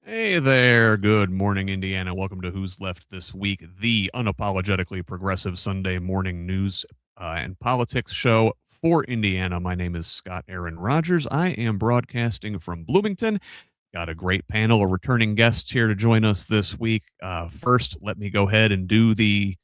Hey there. Good morning, Indiana. Welcome to Who's Left This Week, the unapologetically progressive Sunday morning news and politics show for Indiana. My name is Scott Aaron Rogers. I am broadcasting from Bloomington. Got a great panel of returning guests here to join us this week. First, let me go ahead and do the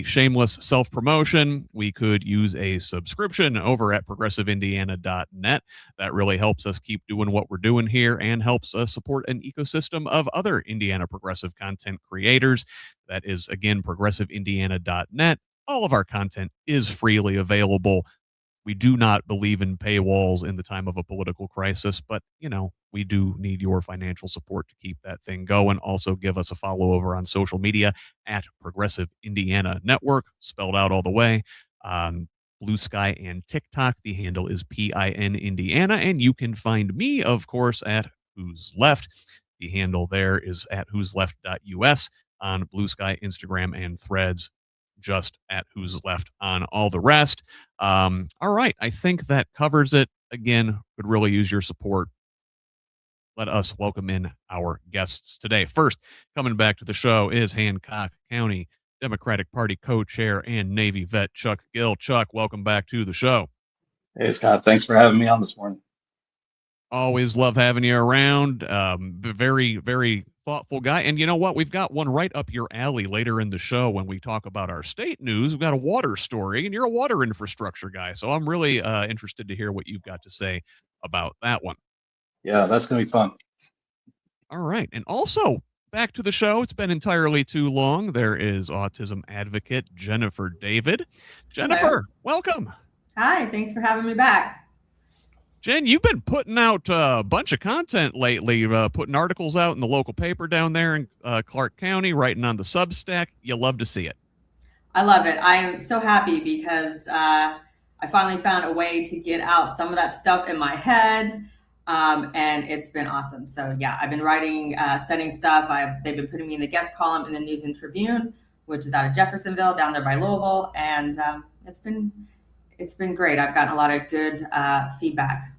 shameless self promotion. We could use a subscription over at progressiveindiana.net. That really helps us keep doing what we're doing here and helps us support an ecosystem of other Indiana progressive content creators. That is, again, progressiveindiana.net. All of our content is freely available. We do not believe in paywalls in the time of a political crisis, but we do need your financial support to keep that thing going. Also, give us a follow over on social media at Progressive Indiana Network, spelled out all the way. Blue Sky and TikTok. The handle is PIN Indiana, and you can find me, of course, at Who's Left. The handle there is at who'sleft.us on Blue Sky, Instagram, and Threads. Just at Who's Left on all the rest. All right, I think that covers it. Again, could really use your support. Let us welcome in our guests today. First, coming back to the show is Hancock County Democratic Party co-chair and Navy vet Chuck Gill. Chuck, welcome back to the show. Hey, Scott. Thanks for having me on this morning. Always love having you around. Very, very thoughtful guy. And you know what? We've got one right up your alley later in the show when we talk about our state news. We've got a water story, and you're a water infrastructure guy. So I'm really interested to hear what you've got to say about that one. Yeah, that's going to be fun. All right. And also, back to the show. It's been entirely too long. There is autism advocate Jennifer David. Jennifer, Hello. welcome. Hi, thanks for having me back. Jen, you've been putting out a bunch of content lately, putting articles out in the local paper down there in Clark County, writing on the Substack. You love to see it. I love it. I am so happy because I finally found a way to get out some of that stuff in my head, and it's been awesome. So yeah, I've been writing, sending stuff. They've been putting me in the guest column in the News and Tribune, which is out of Jeffersonville, down there by Louisville, and it's been great. I've gotten a lot of good feedback.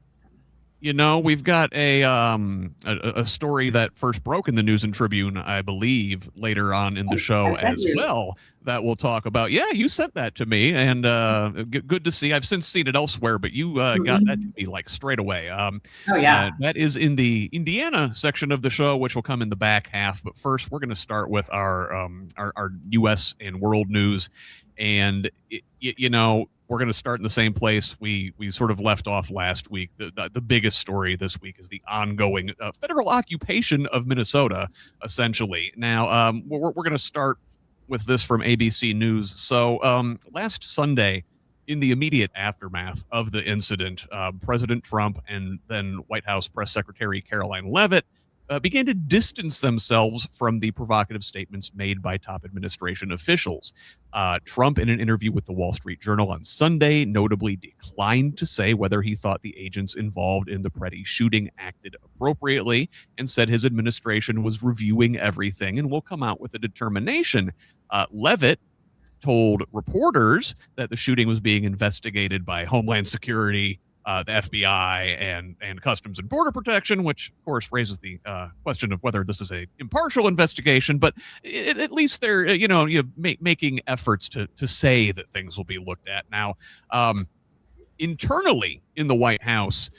You know, we've got a story that first broke in the News and Tribune, I believe, later on in the show as well, that we'll talk about. Yeah, you sent that to me, and good to see. I've since seen it elsewhere, but you got that to me like straight away. Oh yeah, that is in the Indiana section of the show, which will come in the back half. But first, we're going to start with our U.S. and world news, and we're going to start in the same place we sort of left off last week. The biggest story this week is the ongoing federal occupation of Minnesota, essentially. Now, we're going to start with this from ABC News. So last Sunday, in the immediate aftermath of the incident, President Trump and then White House Press Secretary Caroline Leavitt began to distance themselves from the provocative statements made by top administration officials. Trump, in an interview with the Wall Street Journal on Sunday, notably declined to say whether he thought the agents involved in the Preddy shooting acted appropriately, and said his administration was reviewing everything and will come out with a determination. Leavitt told reporters that the shooting was being investigated by Homeland Security, the FBI, and Customs and Border Protection, which of course raises the question of whether this is a impartial investigation. But at least they're making efforts to say that things will be looked at. Now, internally in the White House,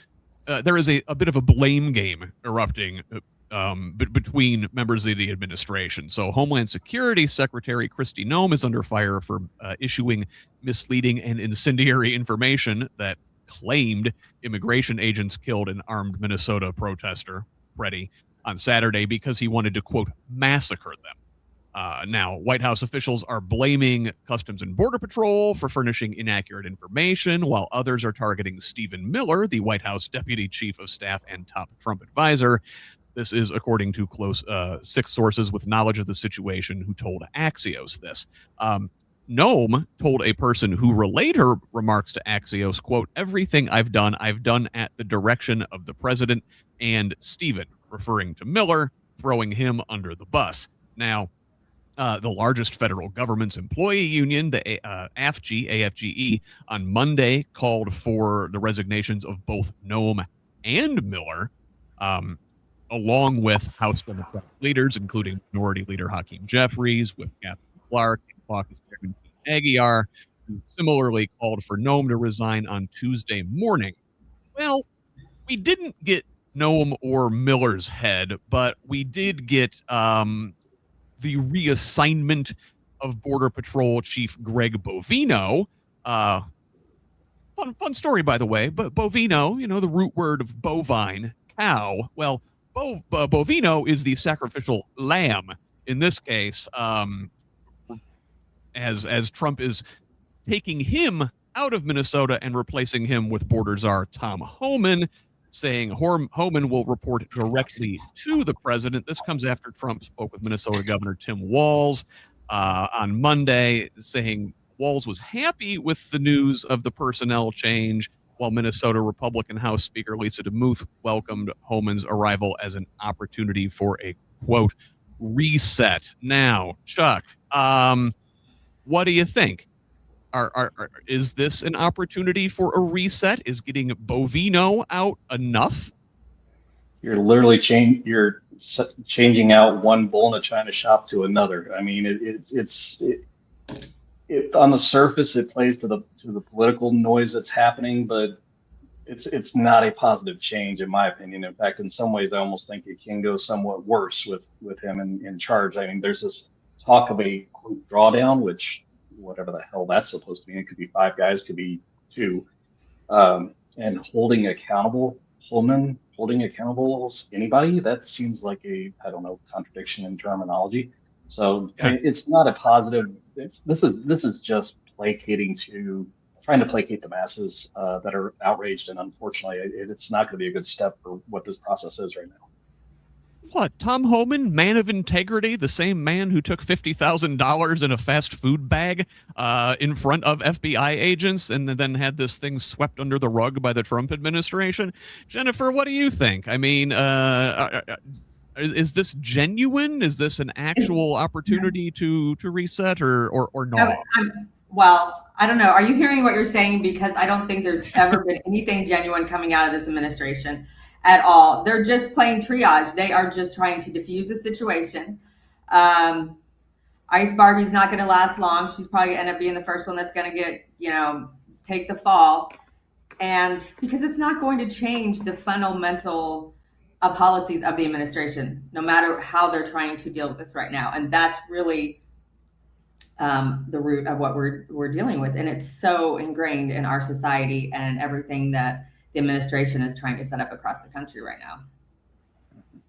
there is a bit of a blame game erupting between members of the administration. So Homeland Security Secretary Kristi Noem is under fire for issuing misleading and incendiary information that claimed immigration agents killed an armed Minnesota protester, Preddy, on Saturday because he wanted to, quote, massacre them. Now, White House officials are blaming Customs and Border Patrol for furnishing inaccurate information, while others are targeting Stephen Miller, the White House Deputy Chief of Staff and top Trump advisor. This is according to close six sources with knowledge of the situation who told Axios this. Noem told a person who relayed her remarks to Axios, quote, everything I've done at the direction of the president and Stephen, referring to Miller, throwing him under the bus. Now, the largest federal government's employee union, the AFGE, on Monday called for the resignations of both Noem and Miller. along with House Democratic leaders, including Minority Leader Hakeem Jeffries, with Catherine Clark and Caucus Chairman Pete Aguiar, who similarly called for Noam to resign on Tuesday morning. Well, we didn't get Noam or Miller's head, but we did get the reassignment of Border Patrol Chief Greg Bovino. Fun story, by the way. But bovino, the root word of bovine, cow. Well, bovino is the sacrificial lamb in this case. As Trump is taking him out of Minnesota and replacing him with border czar Tom Homan, saying Homan will report directly to the president. This comes after Trump spoke with Minnesota Governor Tim Walz on Monday, saying Walz was happy with the news of the personnel change, while Minnesota Republican House Speaker Lisa DeMuth welcomed Homan's arrival as an opportunity for a, quote, reset. Now, Chuck, what do you think? Is this an opportunity for a reset? Is getting Bovino out enough? You're literally changing out one bull in a china shop to another. I mean, it on the surface it plays to the political noise that's happening, but it's not a positive change in my opinion. In fact, in some ways, I almost think it can go somewhat worse with him in charge. I mean, there's this talk of a quote, drawdown, which whatever the hell that's supposed to mean. It could be 5 guys, could be 2, and holding accountable anybody. That seems like a, I don't know, contradiction in terminology. So it's not a positive. This is just trying to placate the masses that are outraged, and unfortunately, it's not going to be a good step for what this process is right now. What, Tom Homan, man of integrity, the same man who took $50,000 in a fast food bag in front of FBI agents and then had this thing swept under the rug by the Trump administration? Jennifer, what do you think? I mean, is this genuine? Is this an actual opportunity to reset or not? Well, I don't know. Are you hearing what you're saying? Because I don't think there's ever been anything genuine coming out of this administration at all. They're just playing triage. They are just trying to diffuse the situation. Ice Barbie's not going to last long. She's probably going to end up being the first one that's going to get, take the fall. And because it's not going to change the fundamental policies of the administration, no matter how they're trying to deal with this right now. And that's really the root of what we're dealing with. And it's so ingrained in our society and everything that the administration is trying to set up across the country right now.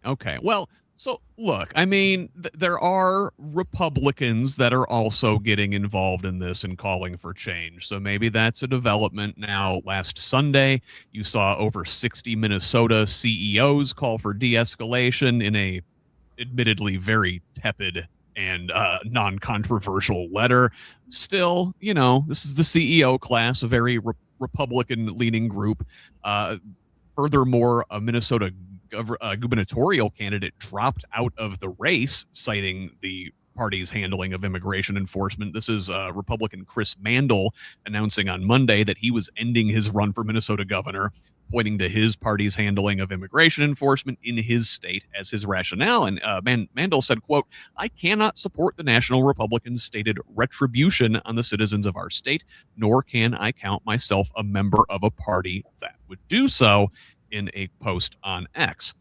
Okay. Well, so look, I mean, there are Republicans that are also getting involved in this and calling for change. So maybe that's a development. Now, last Sunday, you saw over 60 Minnesota CEOs call for de-escalation in a admittedly very tepid and non-controversial letter. Still, this is the CEO class, a very Republican-leaning group. Furthermore, a Minnesota gubernatorial candidate dropped out of the race, citing the party's handling of immigration enforcement. This is Republican Chris Mandel announcing on Monday that he was ending his run for Minnesota governor, pointing to his party's handling of immigration enforcement in his state as his rationale. And Mandel said, quote, "I cannot support the National Republicans' stated retribution on the citizens of our state, nor can I count myself a member of a party that would do so," in a post on X.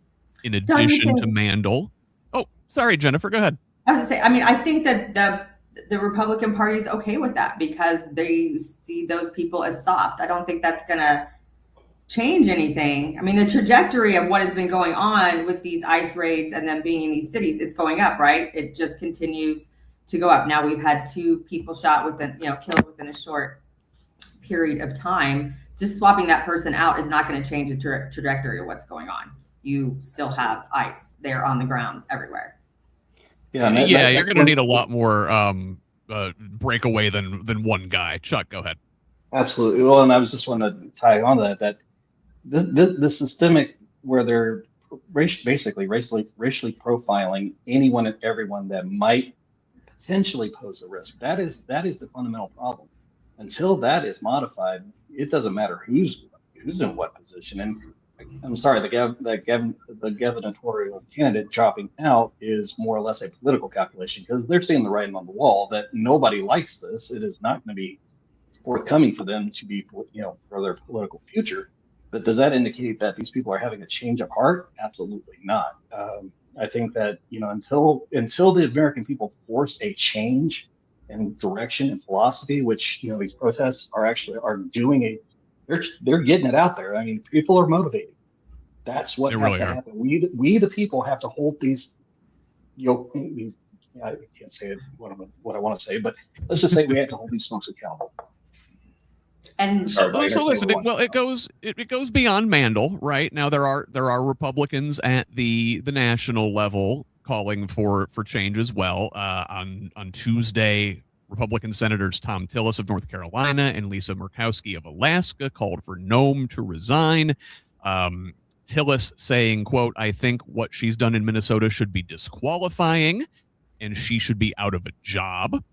In addition to Mandel. Oh, sorry, Jennifer, go ahead. I was going to say, I think that the Republican Party is okay with that because they see those people as soft. I don't think that's going to change anything. I mean, the trajectory of what has been going on with these ICE raids and them being in these cities, it's going up, right? It just continues to go up. Now we've had 2 people killed within a short period of time. Just swapping that person out is not going to change the trajectory of what's going on. You still have ICE there on the grounds everywhere. Yeah, you're going to need a lot more breakaway than one guy. Chuck, go ahead. Absolutely. Well, and I was just want to tie on to that the systemic where they're basically racially profiling anyone and everyone that might potentially pose a risk. That is the fundamental problem. Until that is modified, it doesn't matter who's in what position. And I'm sorry, the gubernatorial candidate dropping out is more or less a political calculation because they're seeing the writing on the wall that nobody likes this. It is not going to be forthcoming for them to be, for their political future. But does that indicate that these people are having a change of heart? Absolutely not. I think that until the American people force a change in direction and philosophy, which these protests are doing they're getting it out there. I mean, people are motivated. That's what They has really to are. happen. We the people have to hold these. These I can't say it, what I want to say, but let's just say we have to hold these folks accountable. And So listen, it goes beyond Mandel, right? Now there are Republicans at the national level calling for change as well. On Tuesday, Republican Senators Tom Tillis of North Carolina and Lisa Murkowski of Alaska called for Noem to resign. Tillis saying, quote, "I think what she's done in Minnesota should be disqualifying and she should be out of a job."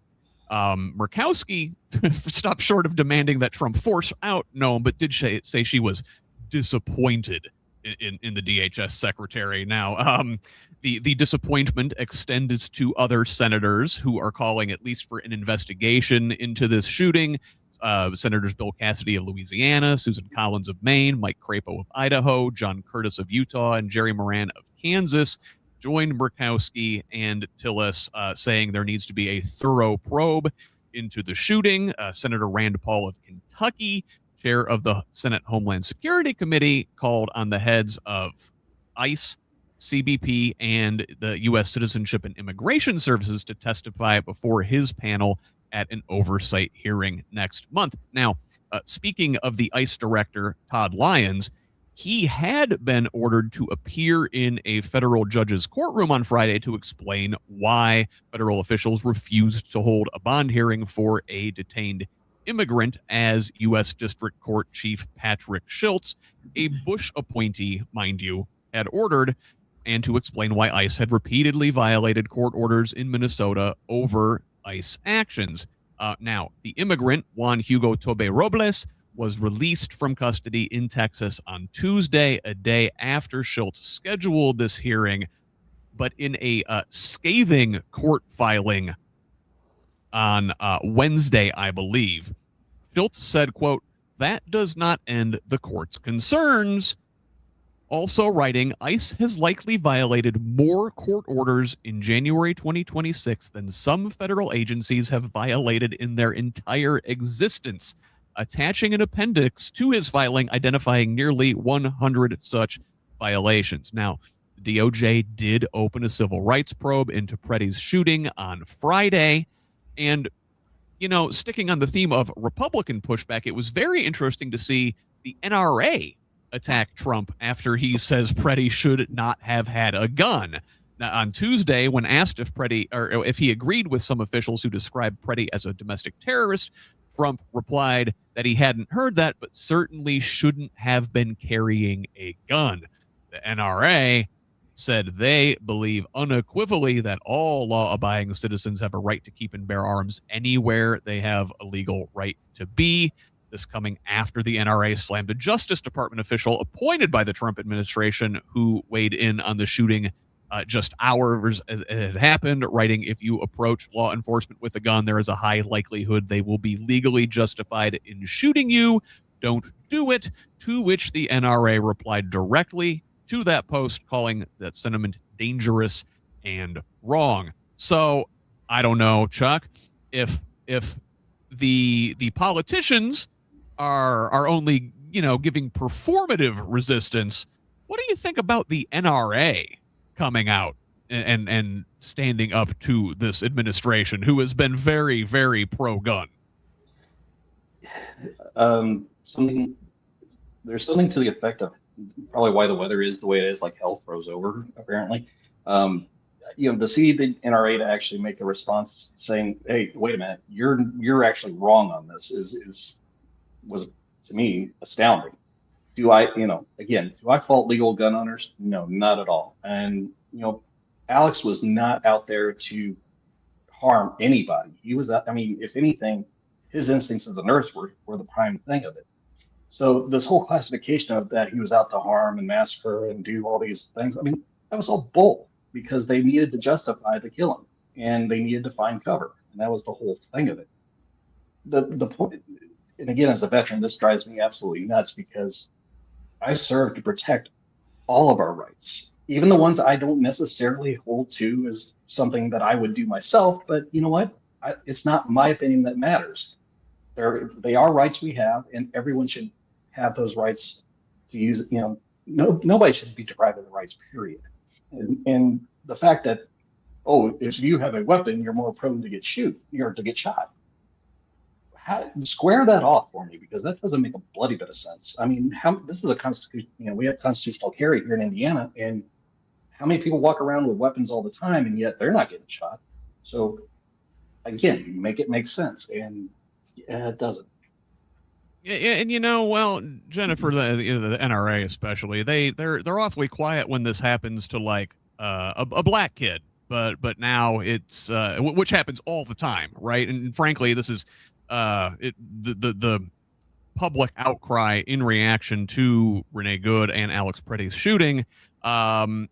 Murkowski stopped short of demanding that Trump force out Noem, but did say she was disappointed in the DHS secretary. Now, the disappointment extends to other senators who are calling at least for an investigation into this shooting. Senators Bill Cassidy of Louisiana, Susan Collins of Maine, Mike Crapo of Idaho, John Curtis of Utah, and Jerry Moran of Kansas joined Murkowski and Tillis, saying there needs to be a thorough probe into the shooting. Senator Rand Paul of Kentucky, chair of the Senate Homeland Security Committee, called on the heads of ICE, CBP, and the U.S. Citizenship and Immigration Services to testify before his panel at an oversight hearing next month. Now, speaking of the ICE director, Todd Lyons, he had been ordered to appear in a federal judge's courtroom on Friday to explain why federal officials refused to hold a bond hearing for a detained immigrant, as U.S. District Court Chief Patrick Schultz, a Bush appointee, mind you, had ordered, and to explain why ICE had repeatedly violated court orders in Minnesota over ICE actions. Now, the immigrant, Juan Hugo Tobe Robles, was released from custody in Texas on Tuesday, a day after Schultz scheduled this hearing. But in a scathing court filing on Wednesday, I believe, Schultz said, quote, "That does not end the court's concerns." Also writing, ICE has likely violated more court orders in January 2026 than some federal agencies have violated in their entire existence, attaching an appendix to his filing identifying nearly 100 such violations. Now, the DOJ did open a civil rights probe into Preddy's shooting on Friday. And, sticking on the theme of Republican pushback, it was very interesting to see the NRA attack Trump after he says Preddy should not have had a gun. Now, on Tuesday, when asked if he agreed with some officials who described Preddy as a domestic terrorist, Trump replied that he hadn't heard that, but certainly shouldn't have been carrying a gun. The NRA said they believe unequivocally that all law-abiding citizens have a right to keep and bear arms anywhere they have a legal right to be. This coming after the NRA slammed a Justice Department official appointed by the Trump administration who weighed in on the shooting just hours as it had happened, writing, "If you approach law enforcement with a gun, there is a high likelihood they will be legally justified in shooting you. Don't do it." To which the NRA replied directly to that post, calling that sentiment dangerous and wrong. So I don't know, Chuck, if the politicians are only giving performative resistance, what do you think about the NRA coming out and standing up to this administration, who has been very, very pro-gun? There's something to the effect of probably why the weather is the way it is, like hell froze over, apparently. To see the NRA to actually make a response saying, "Hey, wait a minute, you're actually wrong on this," was to me astounding. Do I fault legal gun owners? No, not at all. And Alex was not out there to harm anybody. He was, if anything, his instincts of the nurse were the prime thing of it. So this whole classification of that he was out to harm and massacre and do all these things, I mean, that was all bull because they needed to justify the killing and they needed to find cover. And that was the whole thing of it. The point, and again, as a veteran, this drives me absolutely nuts because I serve to protect all of our rights, even the ones I don't necessarily hold to as something that I would do myself. But you know what? It's not my opinion that matters. They are rights we have, and everyone should have those rights to use. You know, nobody should be deprived of the rights. Period. And the fact that if you have a weapon, you're more prone to get shot. Square that off for me because that doesn't make a bloody bit of sense. I mean, this is a constitution. You know, we have constitutional carry here in Indiana, and how many people walk around with weapons all the time, and yet they're not getting shot? So, again, make it make sense, and it doesn't. Yeah, and well, Jennifer, the NRA especially, they're awfully quiet when this happens to like a black kid, but now it's which happens all the time, right? And frankly, this is the public outcry in reaction to Renee Good and Alex Pretty's shooting. Where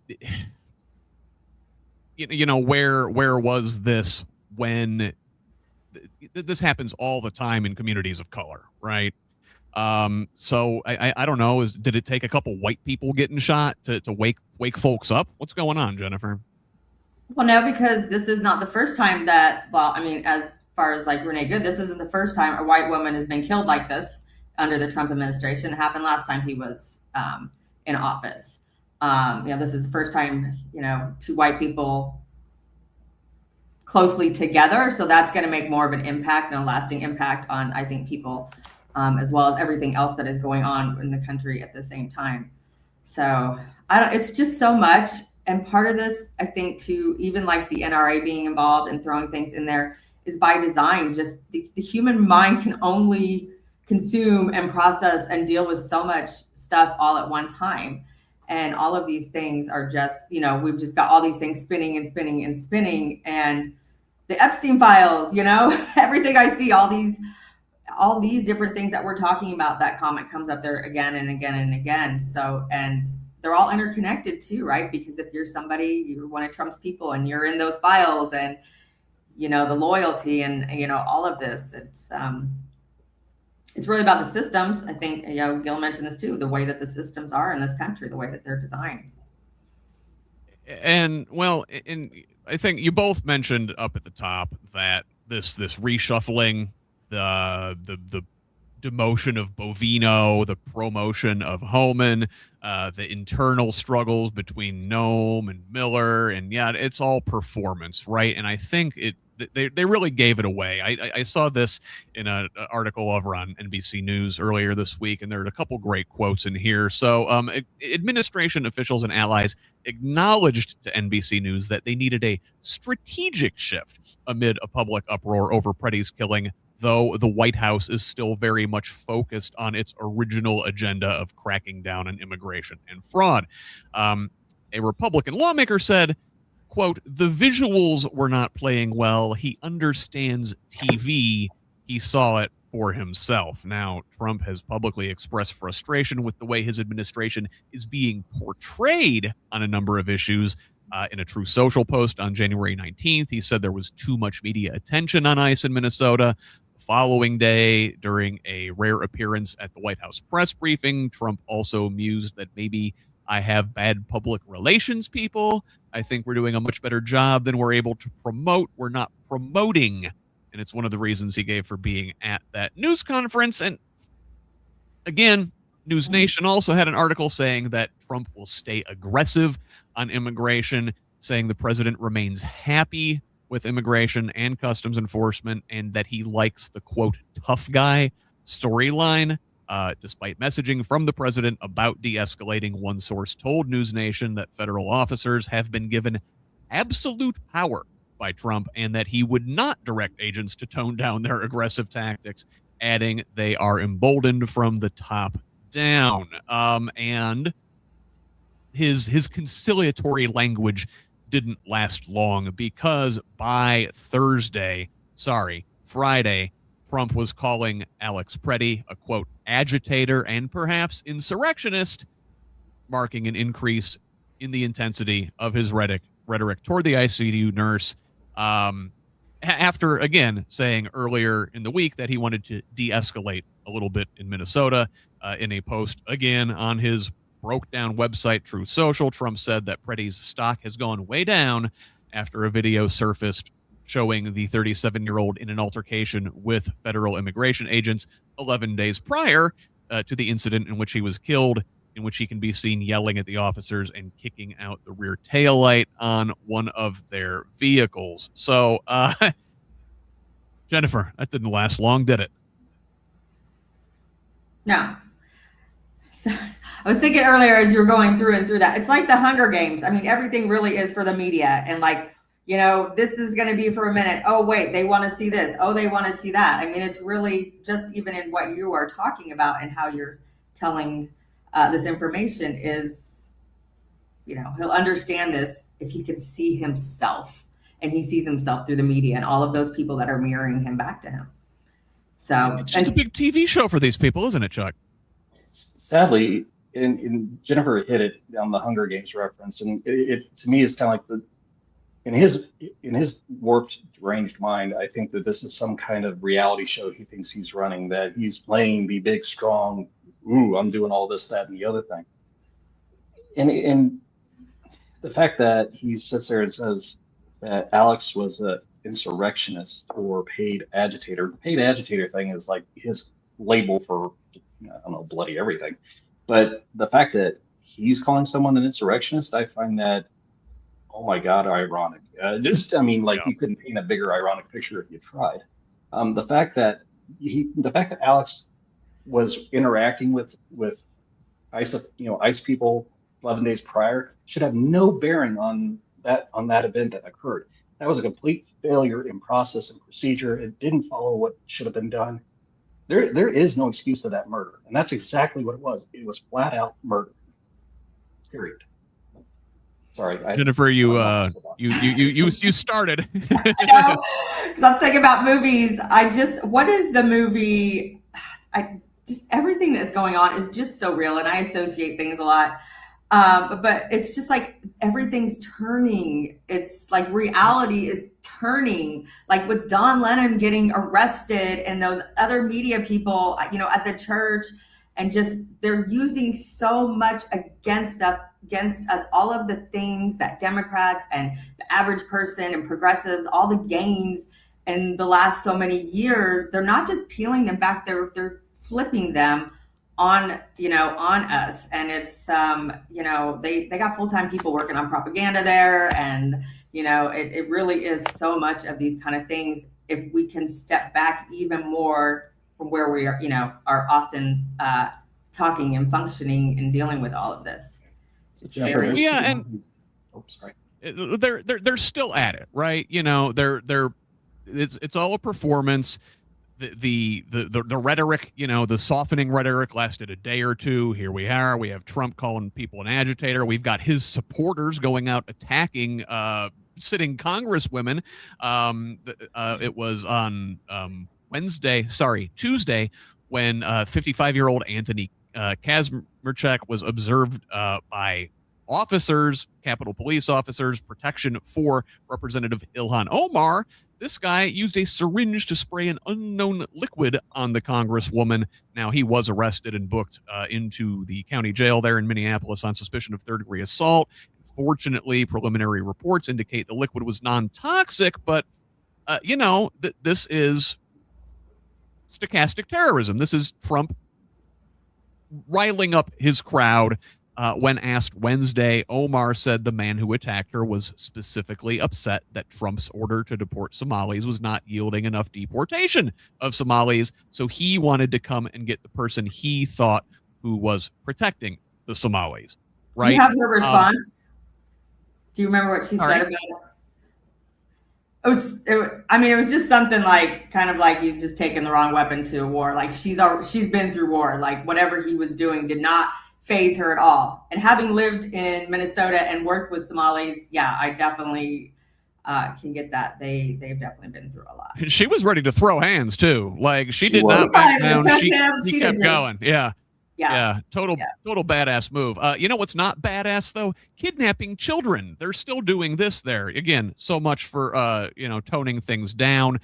was this when this happens all the time in communities of color, right? So I don't know. Did it take a couple white people getting shot to wake folks up? What's going on, Jennifer? Well, no, because this is not the first time that, well, I mean, as far as like Renee Good, this isn't the first time a white woman has been killed like this under the Trump administration. It happened last time he was in office. This is the first time, two white people closely together. So that's going to make more of an impact and a lasting impact on, I think, people, as well as everything else that is going on in the country at the same time. So it's just so much. And part of this, I think, to even like the NRA being involved and throwing things in there is by design. Just the human mind can only consume and process and deal with so much stuff all at one time. And all of these things are just, we've just got all these things spinning and spinning and spinning. And the Epstein files, everything I see, all these different things that we're talking about, that comment comes up there again and again and again. So, and they're all interconnected too, right? Because if you're you're one of Trump's people and you're in those files and, the loyalty and, all of this, it's really about the systems. I think, Gil mentioned this too, the way that the systems are in this country, the way that they're designed. And I think you both mentioned up at the top that this reshuffling, the demotion of Bovino, the promotion of Homan, the internal struggles between Noem and Miller, and it's all performance, right? And I think they really gave it away. I saw this in an article over on NBC News earlier this week, and there are a couple great quotes in here. So administration officials and allies acknowledged to NBC News that they needed a strategic shift amid a public uproar over Pretty's killing, though the White House is still very much focused on its original agenda of cracking down on immigration and fraud. A Republican lawmaker said, quote, "The visuals were not playing well. He understands TV. He saw it for himself." Now, Trump has publicly expressed frustration with the way his administration is being portrayed on a number of issues. In a True Social post on January 19th, he said there was too much media attention on ICE in Minnesota. The following day, during a rare appearance at the White House press briefing, Trump also mused that maybe I have bad public relations people. I think we're doing a much better job than we're able to promote. We're not promoting. And it's one of the reasons he gave for being at that news conference. And again, News Nation also had an article saying that Trump will stay aggressive on immigration, saying the president remains happy with immigration and customs enforcement, and that he likes the, quote, tough guy storyline. Despite messaging from the president about de-escalating, one source told News Nation that federal officers have been given absolute power by Trump and that he would not direct agents to tone down their aggressive tactics, adding they are emboldened from the top down. And his conciliatory language didn't last long, because by Friday, Trump was calling Alex Preddy a, quote, agitator and perhaps insurrectionist, marking an increase in the intensity of his rhetoric toward the ICU nurse. After, again, saying earlier in the week that he wanted to de-escalate a little bit in Minnesota. In a post, again, on his broke-down website, Truth Social, Trump said that Preddy's stock has gone way down after a video surfaced showing the 37-year-old in an altercation with federal immigration agents 11 days prior to the incident in which he was killed, in which he can be seen yelling at the officers and kicking out the rear taillight on one of their vehicles. So, Jennifer, that didn't last long, did it? No. So, I was thinking earlier as you were going through that, it's like the Hunger Games. I mean, everything really is for the media. And like, you know, this is going to be for a minute. Oh, wait, they want to see this. Oh, they want to see that. I mean, it's really just even in what you are talking about and how you're telling this information is, you know, he'll understand this if he can see himself, and he sees himself through the media and all of those people that are mirroring him back to him. So it's just a big TV show for these people, isn't it, Chuck? Sadly, in Jennifer hit it on the Hunger Games reference, and it to me is kind of like in his warped, deranged mind, I think that this is some kind of reality show he thinks he's running, that he's playing the big, strong, ooh, I'm doing all this, that, and the other thing. And the fact that he sits there and says that Alex was an insurrectionist or paid agitator. The paid agitator thing is like his label for, I don't know, bloody everything. But the fact that he's calling someone an insurrectionist, I find that, oh my God, ironic. You couldn't paint a bigger ironic picture if you tried. The fact that Alex was interacting with ICE people 11 days prior should have no bearing on that event that occurred. That was a complete failure in process and procedure. It didn't follow what should have been done. There is no excuse to that murder, and that's exactly what it was. It was flat out murder. Period. Sorry, Jennifer, you started. I know, because I'm thinking about movies. What is the movie? Everything that's going on is just so real, and I associate things a lot. But it's just like everything's turning. It's like reality is turning, like with Don Lennon getting arrested and those other media people, at the church, and just they're using so much against us, all of the things that Democrats and the average person and progressives, all the gains in the last so many years, they're not just peeling them back, they're flipping them on us. And it's they got full-time people working on propaganda there, and it really is so much of these kind of things. If we can step back even more from where we are often talking and functioning and dealing with all of this. They're still at it, right? It's all a performance. The rhetoric, the softening rhetoric lasted a day or two. Here we are. We have Trump calling people an agitator. We've got his supporters going out attacking sitting congresswomen. It was on Tuesday, when 55-year-old Anthony Kazmirchek was observed by officers, Capitol Police officers, protection for Representative Ilhan Omar. This guy used a syringe to spray an unknown liquid on the congresswoman. Now, he was arrested and booked into the county jail there in Minneapolis on suspicion of third-degree assault. Fortunately, preliminary reports indicate the liquid was non-toxic, but, this is stochastic terrorism. This is Trump riling up his crowd. When asked Wednesday, Omar said the man who attacked her was specifically upset that Trump's order to deport Somalis was not yielding enough deportation of Somalis, so he wanted to come and get the person he thought who was protecting the Somalis. Right? Do you have her response? Do you remember what she said about it? It was just something like, kind of like he's just taking the wrong weapon to a war. Like she's been through war. Like whatever he was doing did not faze her at all. And having lived in Minnesota and worked with Somalis, yeah, I definitely can get that. They've definitely been through a lot. She was ready to throw hands too. Like she did was. not back down. She She kept did. going. Yeah. Yeah. Total badass move. You know what's not badass though? Kidnapping children. They're still doing this there. Again, so much for toning things down.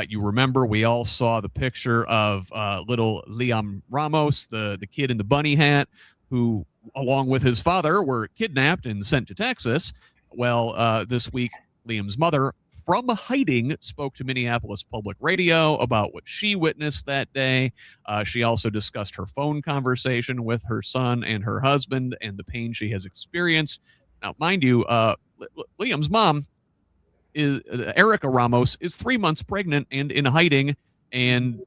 You remember we all saw the picture of little Liam Ramos, the kid in the bunny hat, who along with his father were kidnapped and sent to Texas. Well, this week Liam's mother, from hiding, spoke to Minneapolis Public Radio about what she witnessed that day. She also discussed her phone conversation with her son and her husband and the pain she has experienced. Now, mind you, Liam's mom, is Erica Ramos, is 3 months pregnant and in hiding. And,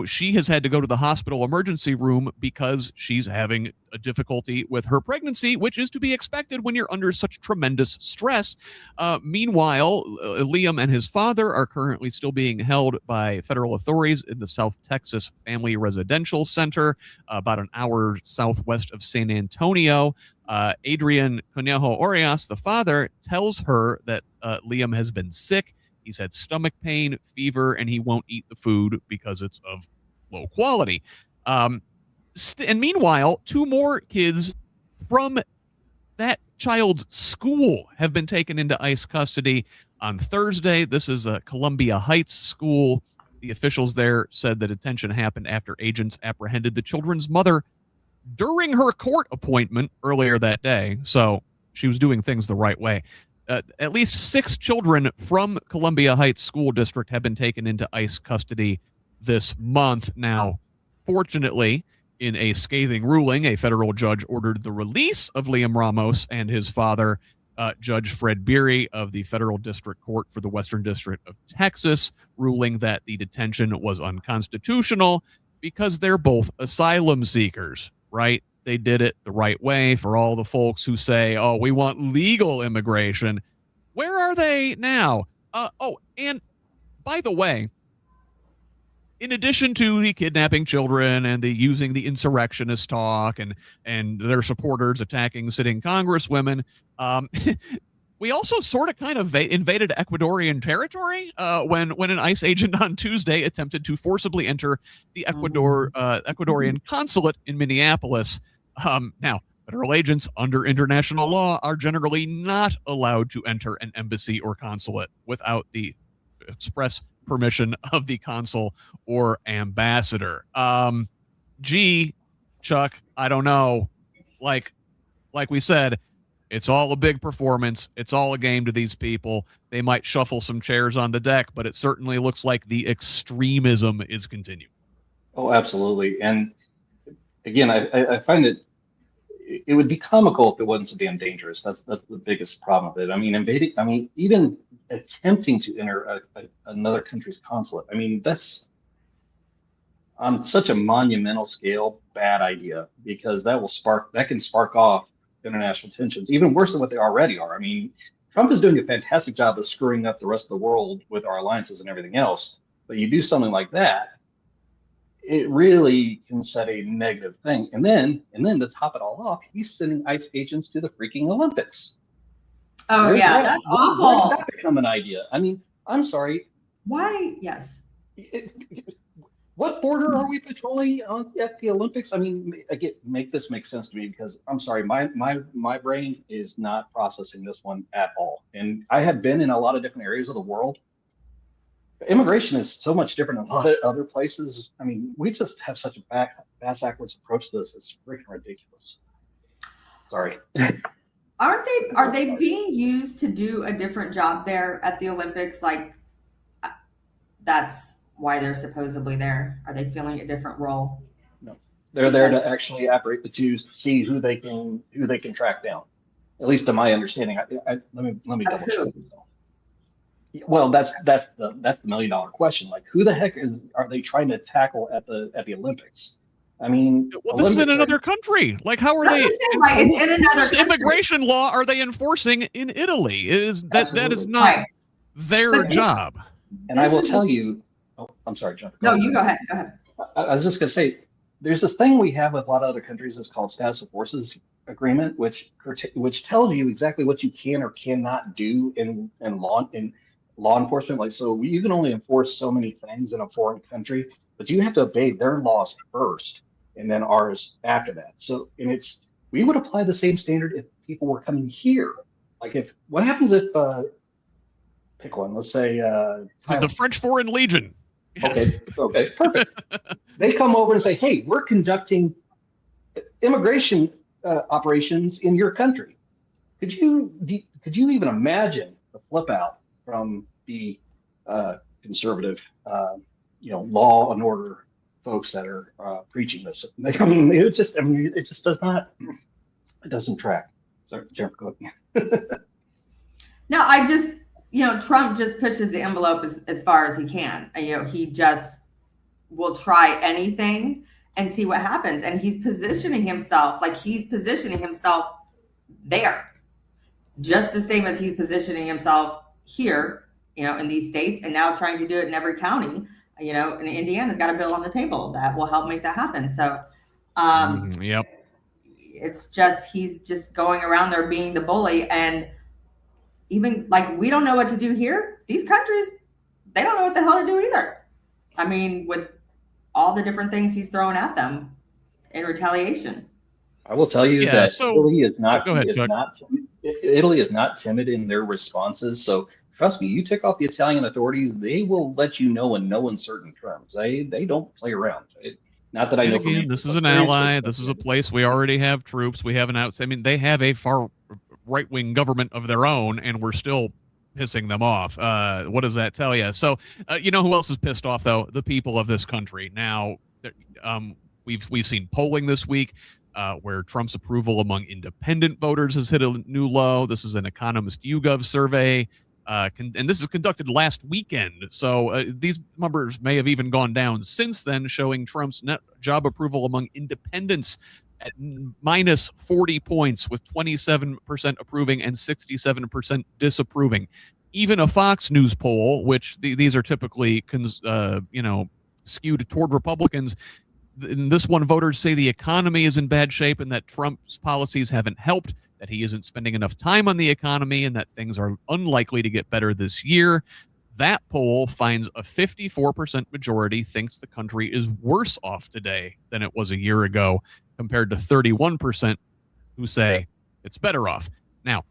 she has had to go to the hospital emergency room because she's having a difficulty with her pregnancy, which is to be expected when you're under such tremendous stress. Meanwhile, Liam and his father are currently still being held by federal authorities in the South Texas Family Residential Center, about an hour southwest of San Antonio. Adrian Conejo Orias, the father, tells her that Liam has been sick. He's had stomach pain, fever, and he won't eat the food because it's of low quality. And meanwhile, 2 more kids from that child's school have been taken into ICE custody on Thursday. This is a Columbia Heights school. The officials there said the detention happened after agents apprehended the children's mother during her court appointment earlier that day. So she was doing things the right way. At least 6 children from Columbia Heights School District have been taken into ICE custody this month. Now, fortunately, in a scathing ruling, a federal judge ordered the release of Liam Ramos and his father, Judge Fred Beery of the Federal District Court for the Western District of Texas, ruling that the detention was unconstitutional because they're both asylum seekers, right? They did it the right way. For all the folks who say, oh, we want legal immigration, where are they now? And by the way, in addition to the kidnapping children and the using the insurrectionist talk and their supporters attacking sitting congresswomen, we also sort of kind of invaded Ecuadorian territory when an ICE agent on Tuesday attempted to forcibly enter the Ecuadorian consulate in Minneapolis. Now, federal agents under international law are generally not allowed to enter an embassy or consulate without the express permission of the consul or ambassador. Chuck, I don't know. Like we said, it's all a big performance. It's all a game to these people. They might shuffle some chairs on the deck, but it certainly looks like the extremism is continuing. Oh, absolutely. And again, I find it would be comical if it wasn't so damn dangerous. That's the biggest problem with it. I mean, even attempting to enter another country's consulate. I mean, that's on such a monumental scale, bad idea, because that can spark off international tensions, even worse than what they already are. I mean, Trump is doing a fantastic job of screwing up the rest of the world with our alliances and everything else. But you do something like that, it really can set a negative thing. And then to top it all off, he's sending ICE agents to the freaking Olympics. Oh, that's awful. Where did that become an idea? I mean, I'm sorry. Why? Yes. What border are we patrolling at the Olympics? I mean, again, make this make sense to me, because I'm sorry, my brain is not processing this one at all. And I have been in a lot of different areas of the world. Immigration is so much different in a lot of other places. I mean, we just have such a fast backwards approach to this. It's freaking ridiculous. Sorry. Are they being used to do a different job there at the Olympics? Like, that's why they're supposedly there. Are they filling a different role? No, they're there to actually operate to see who they can track down. At least to my understanding. Let me double check this. Well, that's the $1 million question. Like, who the heck are they trying to tackle at the Olympics? I mean, well, this is in another country. Like, how are they? Right, it's in another country. Immigration law are they enforsing in Italy? That is not their job. And I will tell you. Oh, I'm sorry, Jennifer. No, you go ahead. I was just gonna say, there's this thing we have with a lot of other countries. It's called status of forces agreement, which tells you exactly what you can or cannot do in law enforcement. Like, so you can only enforce so many things in a foreign country, but you have to obey their laws first, and then ours after that. So, and we would apply the same standard if people were coming here. Like, what happens if pick one? Let's say the Thailand. French Foreign Legion. Yes. Okay, perfect. They come over and say, "Hey, we're conducting immigration operations in your country." Could you even imagine the flip out from the conservative, law and order folks that are preaching this? I mean, it just does not. It doesn't track. Sorry, Jennifer, go ahead. No, Trump just pushes the envelope as far as he can. He just will try anything and see what happens. And he's positioning himself there, just the same as he's positioning himself here, in these states, and now trying to do it in every county. And Indiana's got a bill on the table that will help make that happen. So, yep. It's just, he's just going around there being the bully. And even like, we don't know what to do here. These countries, they don't know what the hell to do either. I mean, with all the different things he's throwing at them in retaliation. I will tell you that Italy is not. Go ahead, Italy is not timid in their responses. So trust me, you tick off the Italian authorities, they will let you know in no uncertain terms. They don't play around. Not that I know. Again, this is an ally. This is a place we already have troops. We have an I mean, they have a far right-wing government of their own, and we're still pissing them off. What does that tell you? So, you know who else is pissed off, though? The people of this country. Now, we've seen polling this week where Trump's approval among independent voters has hit a new low. This is an Economist YouGov survey, and this is conducted last weekend. So these numbers may have even gone down since then, showing Trump's net job approval among independents at minus 40 points, with 27% approving and 67% disapproving. Even a Fox News poll, which these are typically skewed toward Republicans, in this one, voters say the economy is in bad shape and that Trump's policies haven't helped, that he isn't spending enough time on the economy, and that things are unlikely to get better this year. That poll finds a 54% majority thinks the country is worse off today than it was a year ago, compared to 31% who say it's better off. Now,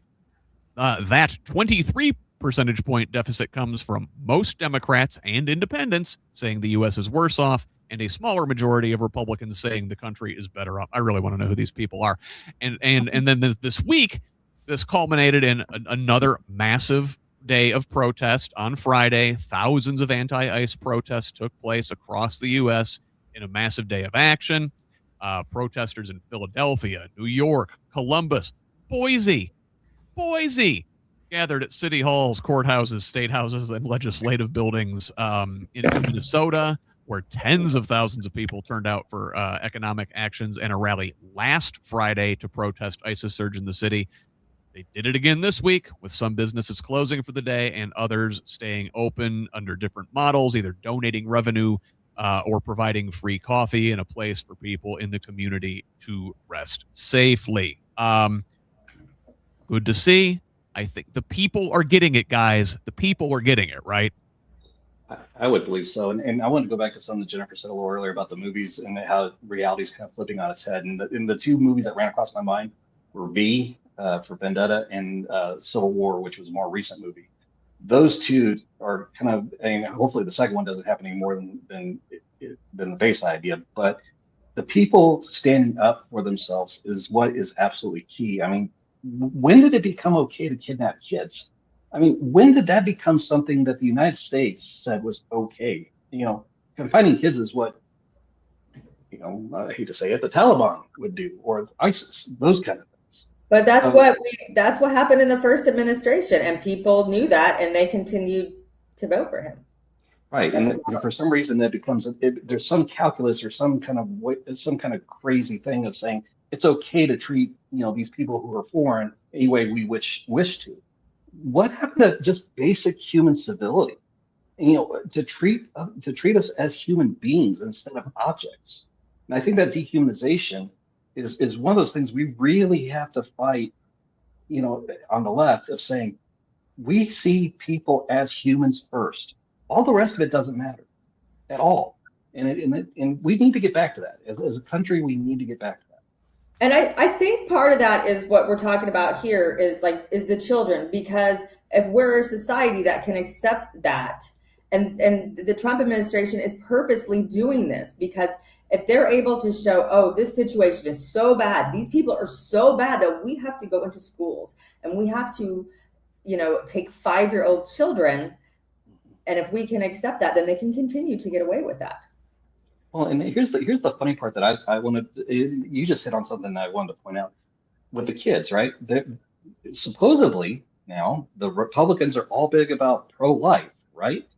that 23 percentage point deficit comes from most Democrats and independents saying the U.S. is worse off, and a smaller majority of Republicans saying the country is better off. I really want to know who these people are. And then this week, this culminated in another massive day of protest on Friday. Thousands of anti-ICE protests took place across the U.S. in a massive day of action. Protesters in Philadelphia, New York, Columbus, Boise gathered at city halls, courthouses, state houses, and legislative buildings in Minnesota, where tens of thousands of people turned out for economic actions and a rally last Friday to protest ISIS surge in the city. They did it again this week, with some businesses closing for the day and others staying open under different models, either donating revenue or providing free coffee and a place for people in the community to rest safely. Good to see. I think the people are getting it, guys. The people are getting it, right? I would believe so. And I want to go back to something that Jennifer said a little earlier about the movies and how reality is kind of flipping on its head. And the two movies that ran across my mind were V for Vendetta and Civil War, which was a more recent movie. Those two are kind of, and hopefully the second one doesn't happen any more than the base idea. But the people standing up for themselves is what is absolutely key. I mean, when did it become okay to kidnap kids? I mean, when did that become something that the United States said was okay? Confining kids is what, I hate to say it, the Taliban would do, or ISIS, those kind of things. But that's what happened in the first administration, and people knew that, and they continued to vote for him. Right, and for some reason that becomes there's some calculus or some kind of crazy thing of saying it's okay to treat these people who are foreign any way we wish to. What happened to just basic human civility? To treat us as human beings instead of objects. And I think that dehumanization is one of those things we really have to fight, on the left, of saying we see people as humans first. All the rest of it doesn't matter at all. And we need to get back to that. As a country, we need to get back to that. And I think part of that is what we're talking about here is the children, because if we're a society that can accept that, and the Trump administration is purposely doing this, because if they're able to show, oh, this situation is so bad, these people are so bad that we have to go into schools and we have to, take 5-year-old children. And if we can accept that, then they can continue to get away with that. Well, and here's the funny part that I wanted. You just hit on something that I wanted to point out with the kids, right? Supposedly now the Republicans are all big about pro-life, right?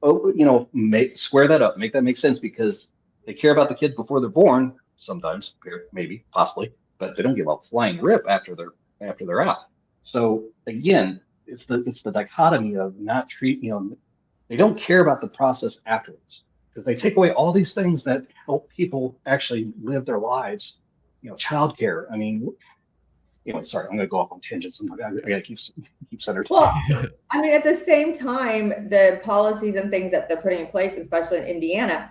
Oh, square that up, make that make sense, because they care about the kids before they're born. Sometimes, maybe, possibly, but they don't give a flying rip after they're out. So again, it's the dichotomy of not treat. They don't care about the process afterwards, because they take away all these things that help people actually live their lives. Childcare. I mean, sorry, I'm going to go off on tangents. I got to keep centered. Well, I mean, at the same time, the policies and things that they're putting in place, especially in Indiana,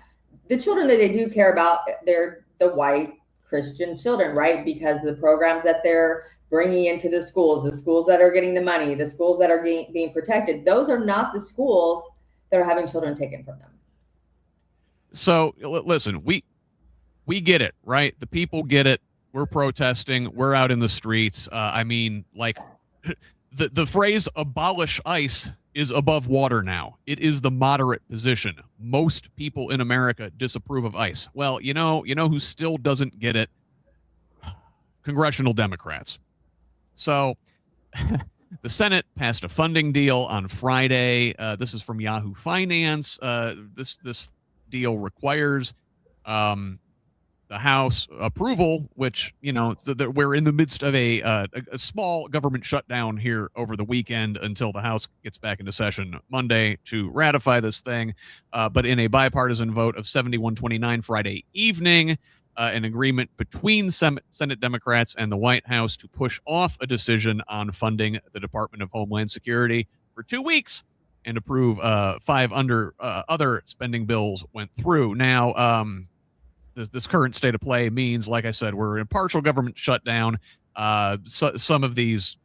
the children that they do care about, they're the white Christian children, right? Because the programs that they're bringing into the schools that are getting the money, the schools that are being protected, those are not the schools that are having children taken from them. So listen, we get it, right? The people get it. We're protesting. We're out in the streets. I mean, like the phrase "abolish ICE" is above water now. It is the moderate position. Most people in America disapprove of ICE. Well, you know who still doesn't get it? Congressional Democrats. So the Senate passed a funding deal on Friday. This is from Yahoo Finance. This deal requires the House approval, which, we're in the midst of a small government shutdown here over the weekend until the House gets back into session Monday to ratify this thing. But in a bipartisan vote of 71-29 Friday evening, an agreement between Senate Democrats and the White House to push off a decision on funding the Department of Homeland Security for 2 weeks and approve 5 other spending bills went through. Now, this current state of play means, like I said, we're in a partial government shutdown. Some of these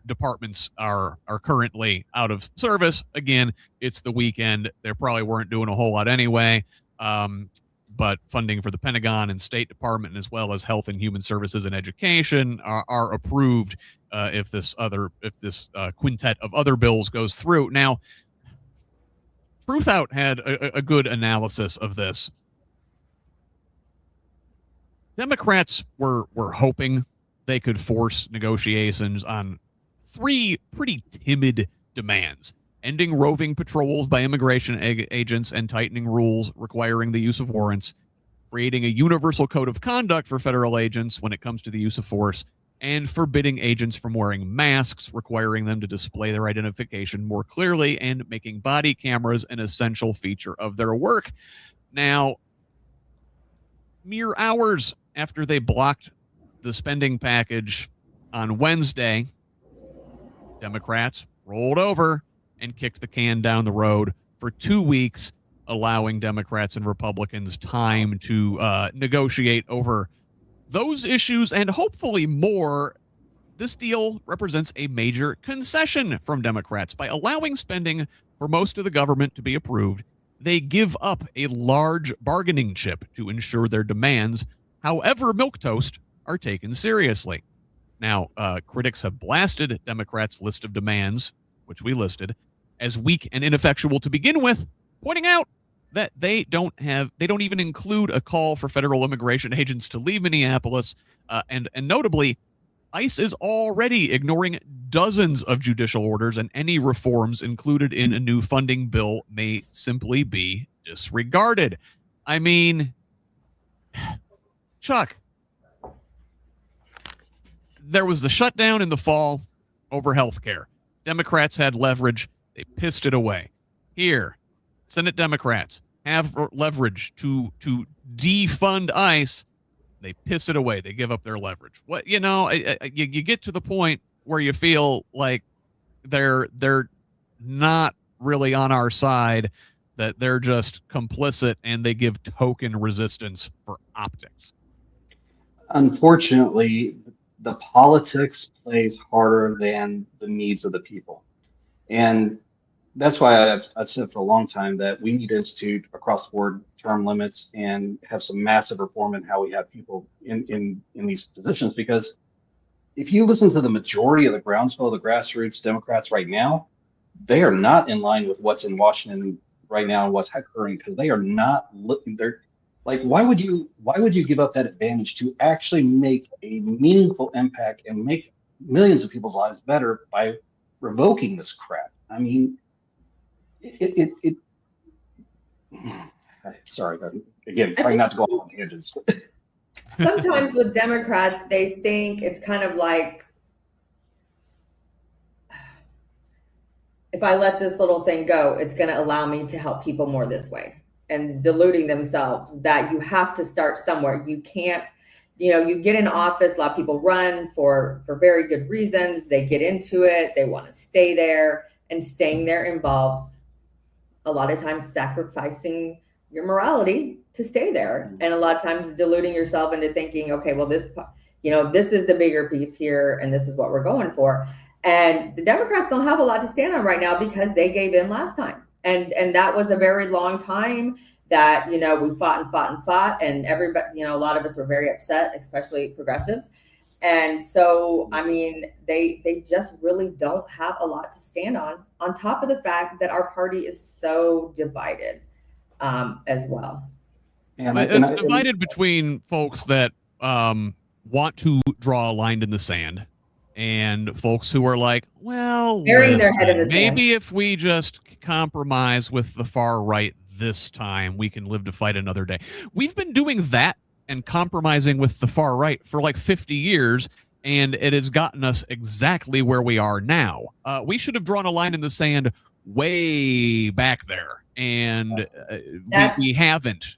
departments are currently out of service. Again, it's the weekend. They probably weren't doing a whole lot anyway. But funding for the Pentagon and State Department, as well as Health and Human Services and Education, are approved if this quintet of other bills goes through. Now, Truthout had a good analysis of this. Democrats were hoping they could force negotiations on 3 pretty timid demands: ending roving patrols by immigration agents and tightening rules requiring the use of warrants, creating a universal code of conduct for federal agents when it comes to the use of force, and forbidding agents from wearing masks, requiring them to display their identification more clearly, and making body cameras an essential feature of their work. Now, mere hours after they blocked the spending package on Wednesday, Democrats rolled over and kicked the can down the road for 2 weeks, allowing Democrats and Republicans time to negotiate over those issues and hopefully more. This deal represents a major concession from Democrats. By allowing spending for most of the government to be approved, they give up a large bargaining chip to ensure their demands, however milquetoast, are taken seriously. Now, critics have blasted Democrats' list of demands, which we listed, as weak and ineffectual to begin with, pointing out that they don't even include a call for federal immigration agents to leave Minneapolis, and notably, ICE is already ignoring dozens of judicial orders, and any reforms included in a new funding bill may simply be disregarded. I mean, Chuck, there was the shutdown in the fall over health care. Democrats had leverage. They pissed it away. Here, Senate Democrats have leverage to defund ICE, they piss it away. They give up their leverage. What you get to the point where you feel like they're not really on our side, that they're just complicit and they give token resistance for optics. Unfortunately, the politics plays harder than the needs of the people. And that's why I've said for a long time that we need to institute across the board term limits and have some massive reform in how we have people in these positions. Because if you listen to the majority of the groundswell, the grassroots Democrats right now, they are not in line with what's in Washington right now and what's occurring, because they are not looking. They're like, why would you give up that advantage to actually make a meaningful impact and make millions of people's lives better by revoking this crap? I mean, sorry, again, trying not to go off on tangents. Sometimes with Democrats, they think it's kind of like, if I let this little thing go, it's going to allow me to help people more this way, and deluding themselves that you have to start somewhere. You can't, you get in office, a lot of people run for very good reasons. They get into it. They want to stay there, and staying there involves a lot of times sacrificing your morality to stay there. And a lot of times deluding yourself into thinking, okay, well, this is the bigger piece here, and this is what we're going for. And the Democrats don't have a lot to stand on right now because they gave in last time. And that was a very long time that, we fought. And everybody, a lot of us were very upset, especially progressives. And so, I mean, they just really don't have a lot to stand on top of the fact that our party is so divided as well. It's divided between folks that want to draw a line in the sand and folks who are like, well, burying their head in the sand. Maybe if we just compromise with the far right this time, we can live to fight another day. We've been doing that and compromising with the far right for like 50 years, and it has gotten us exactly where we are now. We should have drawn a line in the sand way back there, and we haven't.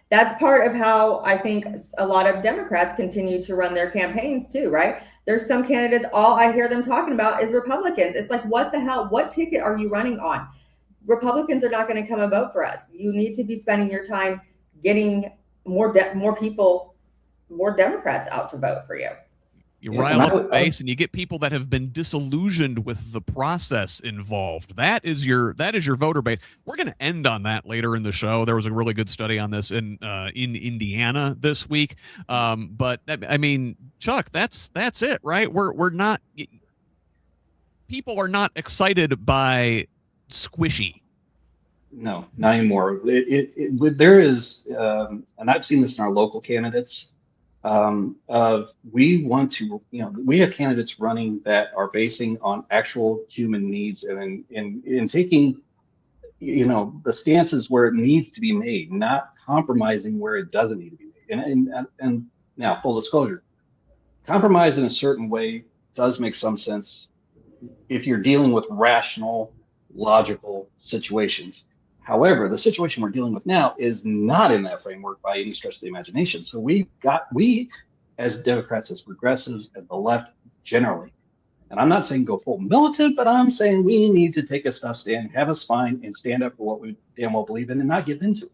That's part of how I think a lot of Democrats continue to run their campaigns too, right? There's some candidates, all I hear them talking about is Republicans. It's like, what the hell? What ticket are you running on? Republicans are not going to come and vote for us. You need to be spending your time getting more Democrats out to vote for you. You rile up the base, and you get people that have been disillusioned with the process involved. That is your voter base. We're going to end on that later in the show. There was a really good study on this in Indiana this week. But I mean, Chuck, that's it, right? We're not. People are not excited by squishy. No, not anymore. There is, and I've seen this in our local candidates. We want to, we have candidates running that are basing on actual human needs and in taking, the stances where it needs to be made, not compromising where it doesn't need to be made. And now, full disclosure, compromise in a certain way does make some sense if you're dealing with rational, logical situations. However, the situation we're dealing with now is not in that framework by any stretch of the imagination. So we as Democrats, as progressives, as the left generally, and I'm not saying go full militant, but I'm saying we need to take a tough stand, have a spine, and stand up for what we damn well believe in and not give into it.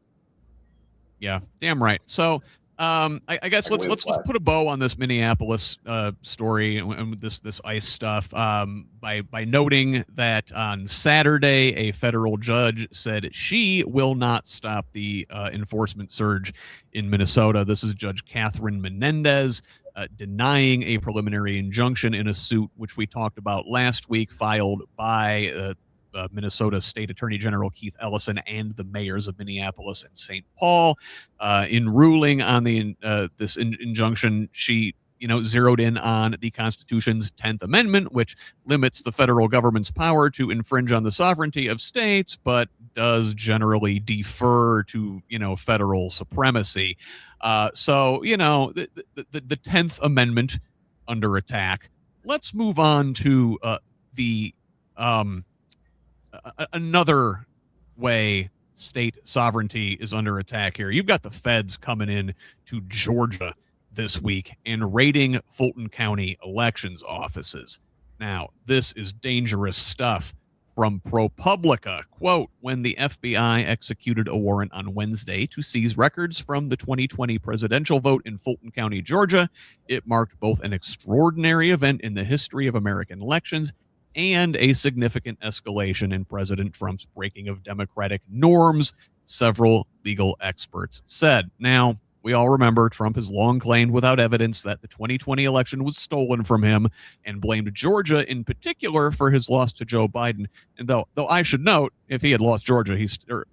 Yeah, damn right. So I guess let's put a bow on this Minneapolis story and this ICE stuff by noting that on Saturday a federal judge said she will not stop the enforcement surge in Minnesota. This is Judge Catherine Menendez denying a preliminary injunction in a suit which we talked about last week, filed by Minnesota State Attorney General Keith Ellison and the mayors of Minneapolis and St. Paul. In ruling on the this injunction, she zeroed in on the Constitution's 10th Amendment, which limits the federal government's power to infringe on the sovereignty of states, but does generally defer to federal supremacy. So the 10th Amendment under attack. Let's move on to the another way state sovereignty is under attack here. You've got the feds coming in to Georgia this week and raiding Fulton County elections offices. Now, this is dangerous stuff. From ProPublica, quote, when the FBI executed a warrant on Wednesday to seize records from the 2020 presidential vote in Fulton County, Georgia, it marked both an extraordinary event in the history of American elections and a significant escalation in President Trump's breaking of democratic norms, several legal experts said. Now, we all remember Trump has long claimed without evidence that the 2020 election was stolen from him and blamed Georgia in particular for his loss to Joe Biden. And though I should note, if he had lost Georgia,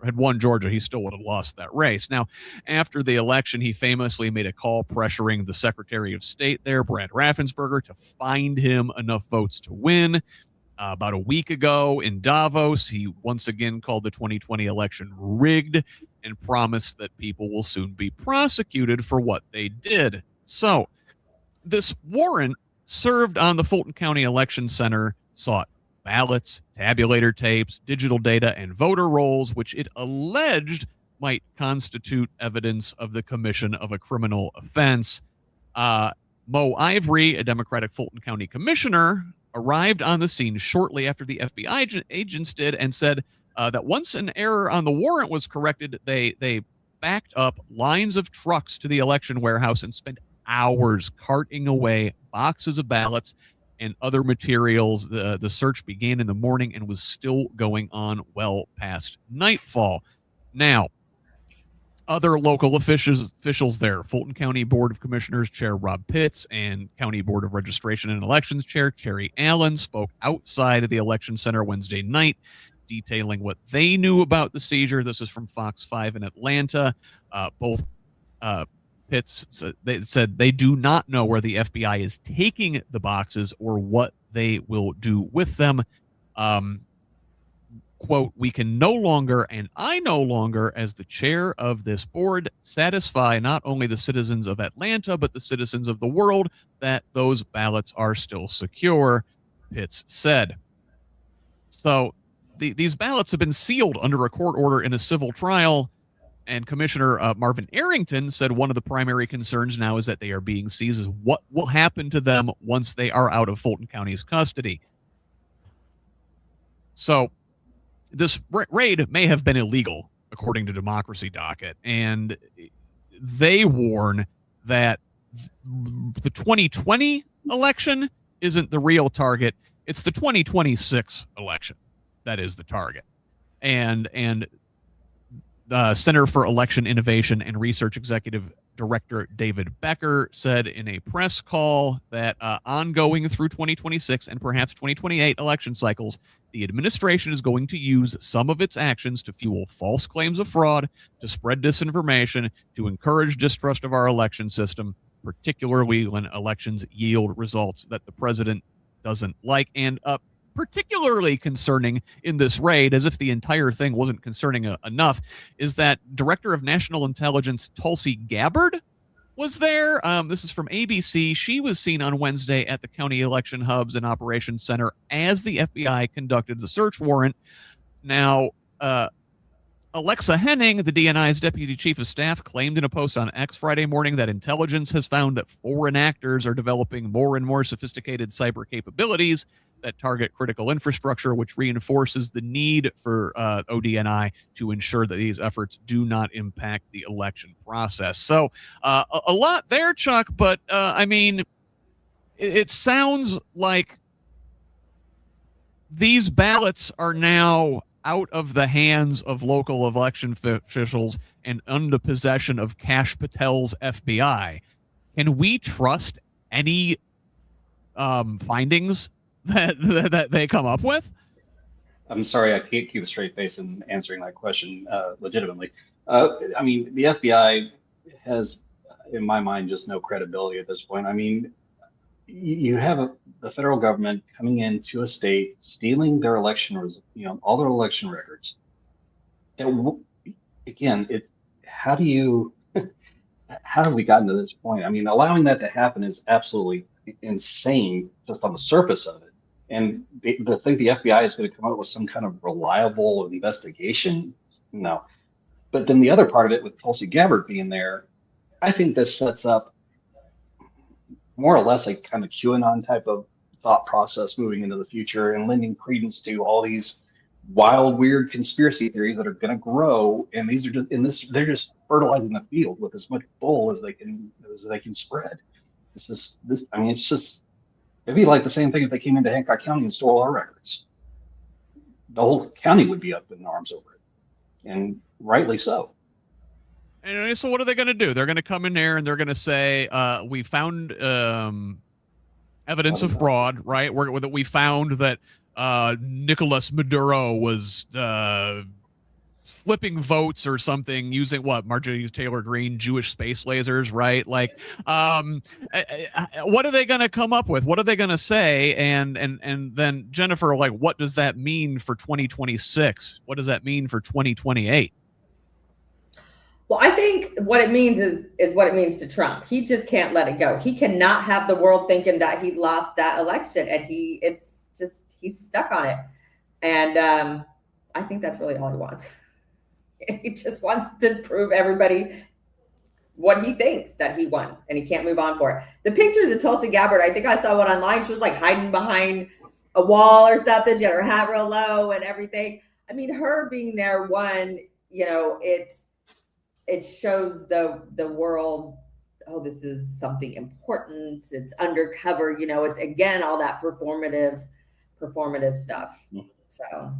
had won Georgia, he still would have lost that race. Now, after the election, he famously made a call pressuring the Secretary of State there, Brad Raffensperger, to find him enough votes to win. About a week ago in Davos, he once again called the 2020 election rigged and promised that people will soon be prosecuted for what they did. So, this warrant served on the Fulton County Election Center sought ballots, tabulator tapes, digital data, and voter rolls, which it alleged might constitute evidence of the commission of a criminal offense. Mo Ivory, a Democratic Fulton County commissioner, arrived on the scene shortly after the FBI agents did and said that once an error on the warrant was corrected, they backed up lines of trucks to the election warehouse and spent hours carting away boxes of ballots and other materials. The search began in the morning and was still going on well past nightfall. Now, other local officials there, Fulton County Board of Commissioners Chair Rob Pitts and County Board of Registration and Elections Chair Cherry Allen spoke outside of the election center Wednesday night, detailing what they knew about the seizure. This is from Fox 5 in Atlanta. Both Pitts said they do not know where the FBI is taking the boxes or what they will do with them. Quote, we can no longer, and I no longer, as the chair of this board, satisfy not only the citizens of Atlanta, but the citizens of the world that those ballots are still secure, Pitts said. So these ballots have been sealed under a court order in a civil trial, and Commissioner Marvin Arrington said one of the primary concerns now is that they are being seized, is what will happen to them once they are out of Fulton County's custody. So this raid may have been illegal, according to Democracy Docket, and they warn that the 2020 election isn't the real target. It's the 2026 election that is the target. And the Center for Election Innovation and Research Executive Director David Becker said in a press call that ongoing through 2026 and perhaps 2028 election cycles, the administration is going to use some of its actions to fuel false claims of fraud, to spread disinformation, to encourage distrust of our election system, particularly when elections yield results that the president doesn't like. And particularly concerning in this raid, as if the entire thing wasn't concerning enough, is that Director of National Intelligence Tulsi Gabbard was there. This is from ABC. She was seen on Wednesday at the county election hubs and operations center as the FBI conducted the search warrant. Now, Alexa Henning, the DNI's deputy chief of staff, claimed in a post on X Friday morning that intelligence has found that foreign actors are developing more and more sophisticated cyber capabilities that target critical infrastructure, which reinforces the need for ODNI to ensure that these efforts do not impact the election process. So a lot there, Chuck, but I mean, it sounds like these ballots are now out of the hands of local election officials and under possession of Kash Patel's FBI. Can we trust any findings that they come up with? I'm sorry, I can't keep a straight face in answering that question legitimately. I mean, the FBI has, in my mind, just no credibility at this point. I mean, you have the federal government coming into a state, stealing their election, all their election records. And again, how have we gotten to this point? I mean, allowing that to happen is absolutely insane just on the surface of it. And the think the FBI is going to come up with some kind of reliable investigation? No. But then the other part of it with Tulsi Gabbard being there, I think this sets up more or less a kind of QAnon type of thought process moving into the future and lending credence to all these wild, weird conspiracy theories that are going to grow. And these are just they're just fertilizing the field with as much bull as they can spread. It's just this. I mean, it's just it'd be like the same thing if they came into Hancock County and stole our records. The whole county would be up in arms over it, and rightly so. And so what are they going to do? They're going to come in there and they're going to say, we found evidence of fraud, right? We found that Nicolas Maduro was flipping votes or something using Marjorie Taylor Greene Jewish space lasers, right? Like, what are they going to come up with? What are they going to say? And then Jennifer, like, what does that mean for 2026? What does that mean for 2028? Well, I think what it means is what it means to Trump. He just can't let it go. He cannot have the world thinking that he lost that election, and he's stuck on it. And I think that's really all he wants. He just wants to prove everybody what he thinks that he won, and he can't move on for it. The pictures of Tulsi Gabbard, I think I saw one online. She was like hiding behind a wall or something. She had her hat real low and everything. I mean, her being there, it shows the world, oh, this is something important. It's undercover, it's again all that performative stuff. So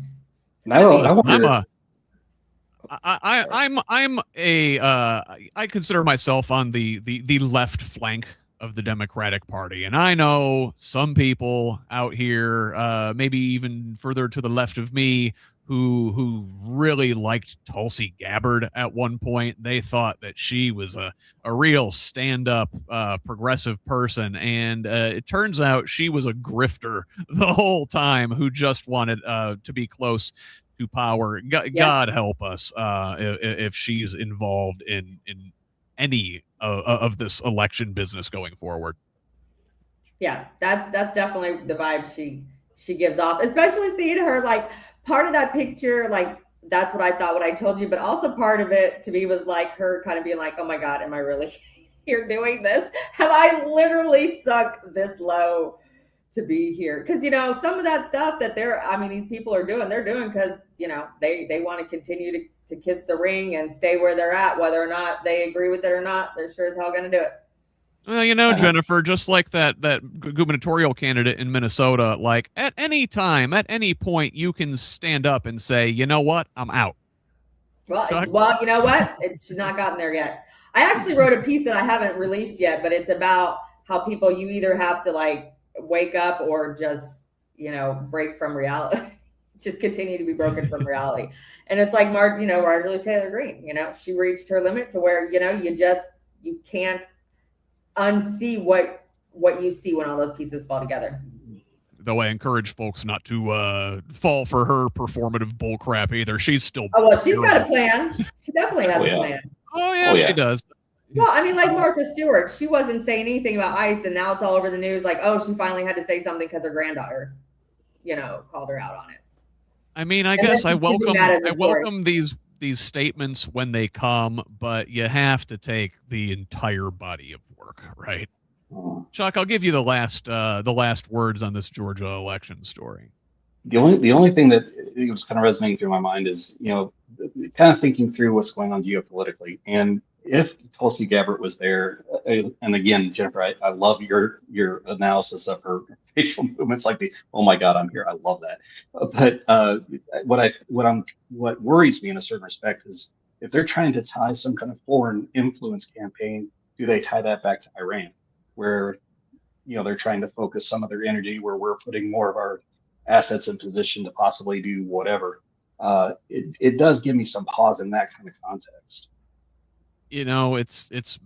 I consider myself on the left flank of the Democratic Party, and I know some people out here, maybe even further to the left of me, who really liked Tulsi Gabbard at one point. They thought that she was a real stand-up progressive person, and it turns out she was a grifter the whole time who just wanted to be close to power. God help us if she's involved in any of this election business going forward. Yeah, that's definitely the vibe she gives off, especially seeing her, like, part of that picture, like, that's what I thought, what I told you, but also part of it to me was like her kind of being like, oh my God, am I really here doing this? Have I literally sunk this low to be here? Because, some of that stuff that these people are doing, they're doing because, they want to continue to kiss the ring and stay where they're at, whether or not they agree with it or not. They're sure as hell going to do it. Well, Jennifer, just like that gubernatorial candidate in Minnesota, like at any time, at any point, you can stand up and say, you know what, I'm out. Well, you know what? It's not gotten there yet. I actually wrote a piece that I haven't released yet, but it's about how people, you either have to like wake up or just, break from reality, just continue to be broken from reality. And it's like Marjorie Taylor Greene, she reached her limit to where, you can't unsee what you see when all those pieces fall together. Though I encourage folks not to fall for her performative bullcrap either. She's still she's got a plan. She definitely has a plan. Oh yeah, she does. Well, I mean, like Martha Stewart, she wasn't saying anything about ICE, and now it's all over the news. Like, oh, she finally had to say something because her granddaughter, called her out on it. I mean, I guess I welcome these statements when they come, but you have to take the entire body of work, right? Chuck, I'll give you the last words on this Georgia election story. The only thing that was kind of resonating through my mind is, kind of thinking through what's going on geopolitically. And if Tulsi Gabbard was there, and again, Jennifer, I love your analysis of her facial movements, like oh my God, I'm here. I love that. But what worries me in a certain respect is if they're trying to tie some kind of foreign influence campaign, do they tie that back to Iran, where they're trying to focus some of their energy where we're putting more of our assets in position to possibly do whatever. It does give me some pause in that kind of context. It's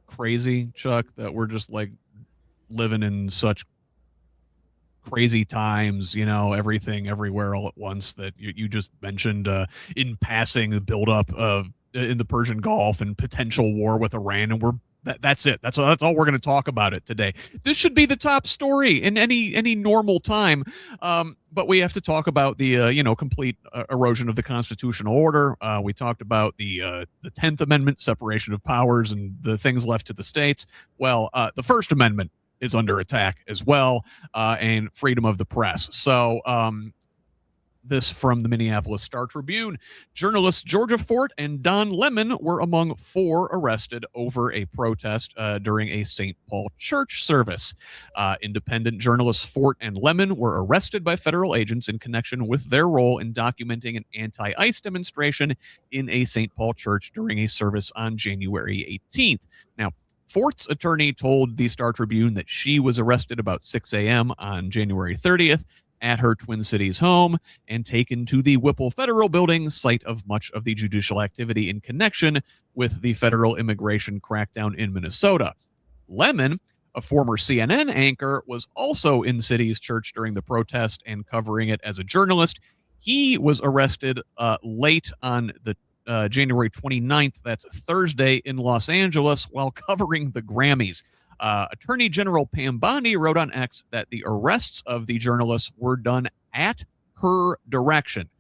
crazy, Chuck, that we're just like living in such crazy times, everything everywhere all at once that you just mentioned in passing the buildup of in the Persian Gulf and potential war with Iran. And we're That's it. That's all we're going to talk about it today. This should be the top story in any normal time, but we have to talk about the complete erosion of the constitutional order. We talked about the 10th Amendment, separation of powers, and the things left to the states. Well, the First Amendment is under attack as well, and freedom of the press. So this from the Minneapolis Star-Tribune. Journalists Georgia Fort and Don Lemon were among 4 arrested over a protest during a St. Paul church service. Independent journalists Fort and Lemon were arrested by federal agents in connection with their role in documenting an anti-ICE demonstration in a St. Paul church during a service on January 18th. Now, Fort's attorney told the Star-Tribune that she was arrested about 6 a.m. on January 30th at her Twin Cities home and taken to the Whipple Federal Building, site of much of the judicial activity in connection with the federal immigration crackdown in Minnesota. Lemon, a former CNN anchor, was also in Cities Church during the protest and covering it as a journalist. He was arrested late on the January 29th, that's Thursday, in Los Angeles while covering the Grammys. Attorney General Pam Bondi wrote on X that the arrests of the journalists were done at her direction.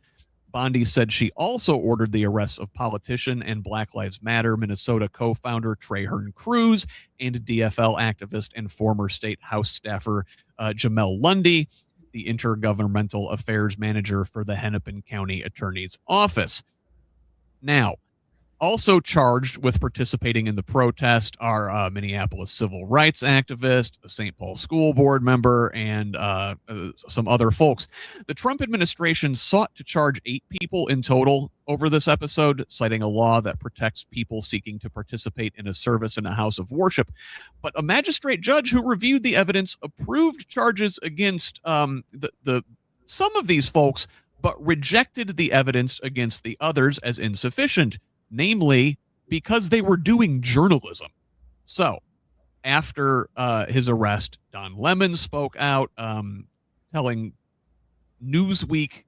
Bondi said she also ordered the arrests of politician and Black Lives Matter Minnesota co-founder Traherne Cruz and DFL activist and former state House staffer Jamel Lundy, the intergovernmental affairs manager for the Hennepin County Attorney's Office. Now, also charged with participating in the protest are a Minneapolis civil rights activist, a St. Paul school board member, and some other folks. The Trump administration sought to charge 8 people in total over this episode, citing a law that protects people seeking to participate in a service in a house of worship. But a magistrate judge who reviewed the evidence approved charges against some of these folks, but rejected the evidence against the others as insufficient, namely because they were doing journalism. So after his arrest, Don Lemon spoke out, telling Newsweek,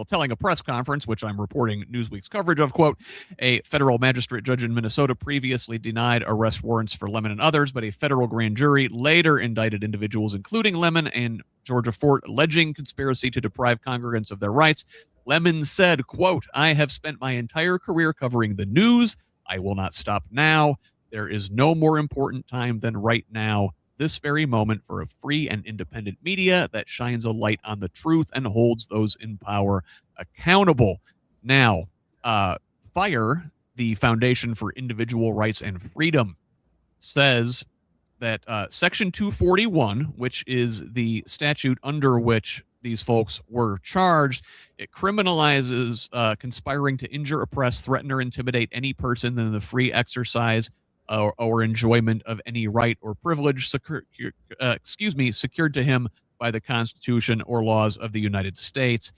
telling a press conference, which I'm reporting Newsweek's coverage of, quote, a federal magistrate judge in Minnesota previously denied arrest warrants for Lemon and others, but a federal grand jury later indicted individuals, including Lemon and Georgia Fort, alleging conspiracy to deprive congregants of their rights. Lemon said, quote, I have spent my entire career covering the news. I will not stop now. There is no more important time than right now, this very moment, for a free and independent media that shines a light on the truth and holds those in power accountable. Now, FIRE, the Foundation for Individual Rights and Freedom, says that Section 241, which is the statute under which these folks were charged, it criminalizes conspiring to injure, oppress, threaten, or intimidate any person in the free exercise or enjoyment of any right or privilege secured to him by the Constitution or laws of the United States.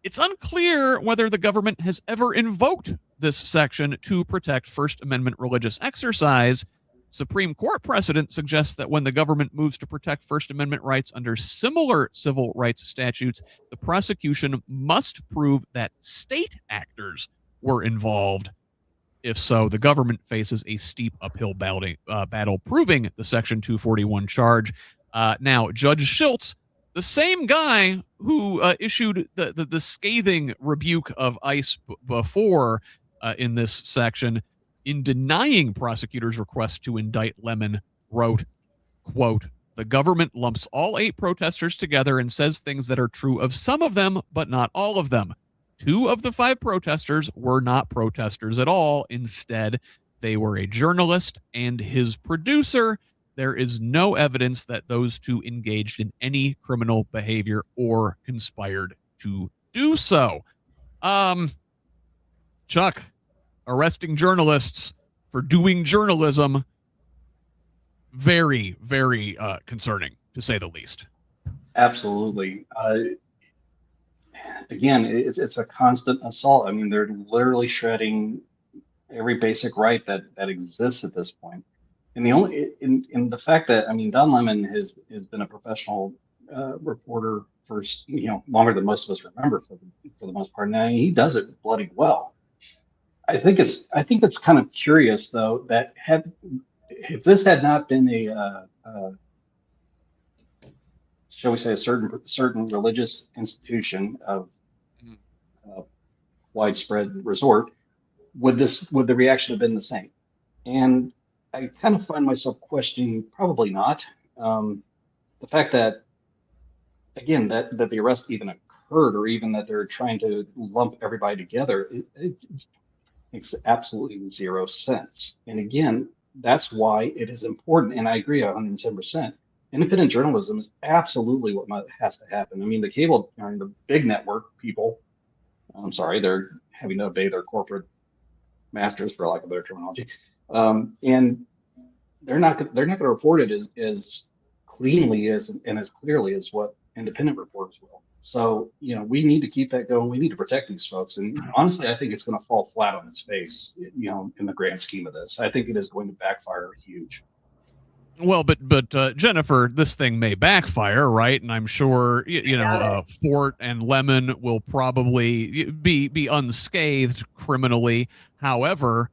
It's unclear whether the government has ever invoked this section to protect First Amendment religious exercise. Supreme Court precedent suggests that when the government moves to protect First Amendment rights under similar civil rights statutes, the prosecution must prove that state actors were involved. If so, the government faces a steep uphill battle proving the Section 241 charge. Now, Judge Schultz, the same guy who issued the scathing rebuke of ICE before in this section, in denying prosecutors' request to indict Lemon, wrote, quote, the government lumps all 8 protesters together and says things that are true of some of them, but not all of them. 2 of the 5 protesters were not protesters at all. Instead, they were a journalist and his producer. There is no evidence that those 2 engaged in any criminal behavior or conspired to do so. Chuck, arresting journalists for doing journalism, very, very concerning, to say the least. Absolutely. Again, it's a constant assault. I mean, they're literally shredding every basic right that exists at this point. And in the fact that, I mean, Don Lemon has been a professional reporter for longer than most of us remember, for the most part. Now he does it bloody well. I think it's kind of curious, though, that if this had not been shall we say, a certain religious institution of widespread resort, would the reaction have been the same? And I kind of find myself questioning, probably not. The fact that, again, that the arrest even occurred, or even that they're trying to lump everybody together, it makes absolutely zero sense. And again, that's why it is important. And I agree 110%. Independent journalism is absolutely what has to happen. I mean, the big network people, I'm sorry, they're having to obey their corporate masters, for lack of better terminology, and they're not going to report it as cleanly and as clearly as what independent reporters will. So, we need to keep that going. We need to protect these folks. And honestly, I think it's going to fall flat on its face, in the grand scheme of this. I think it is going to backfire huge. Well, but Jennifer, this thing may backfire, right? And I'm sure Fort and Lemon will probably be unscathed criminally. However,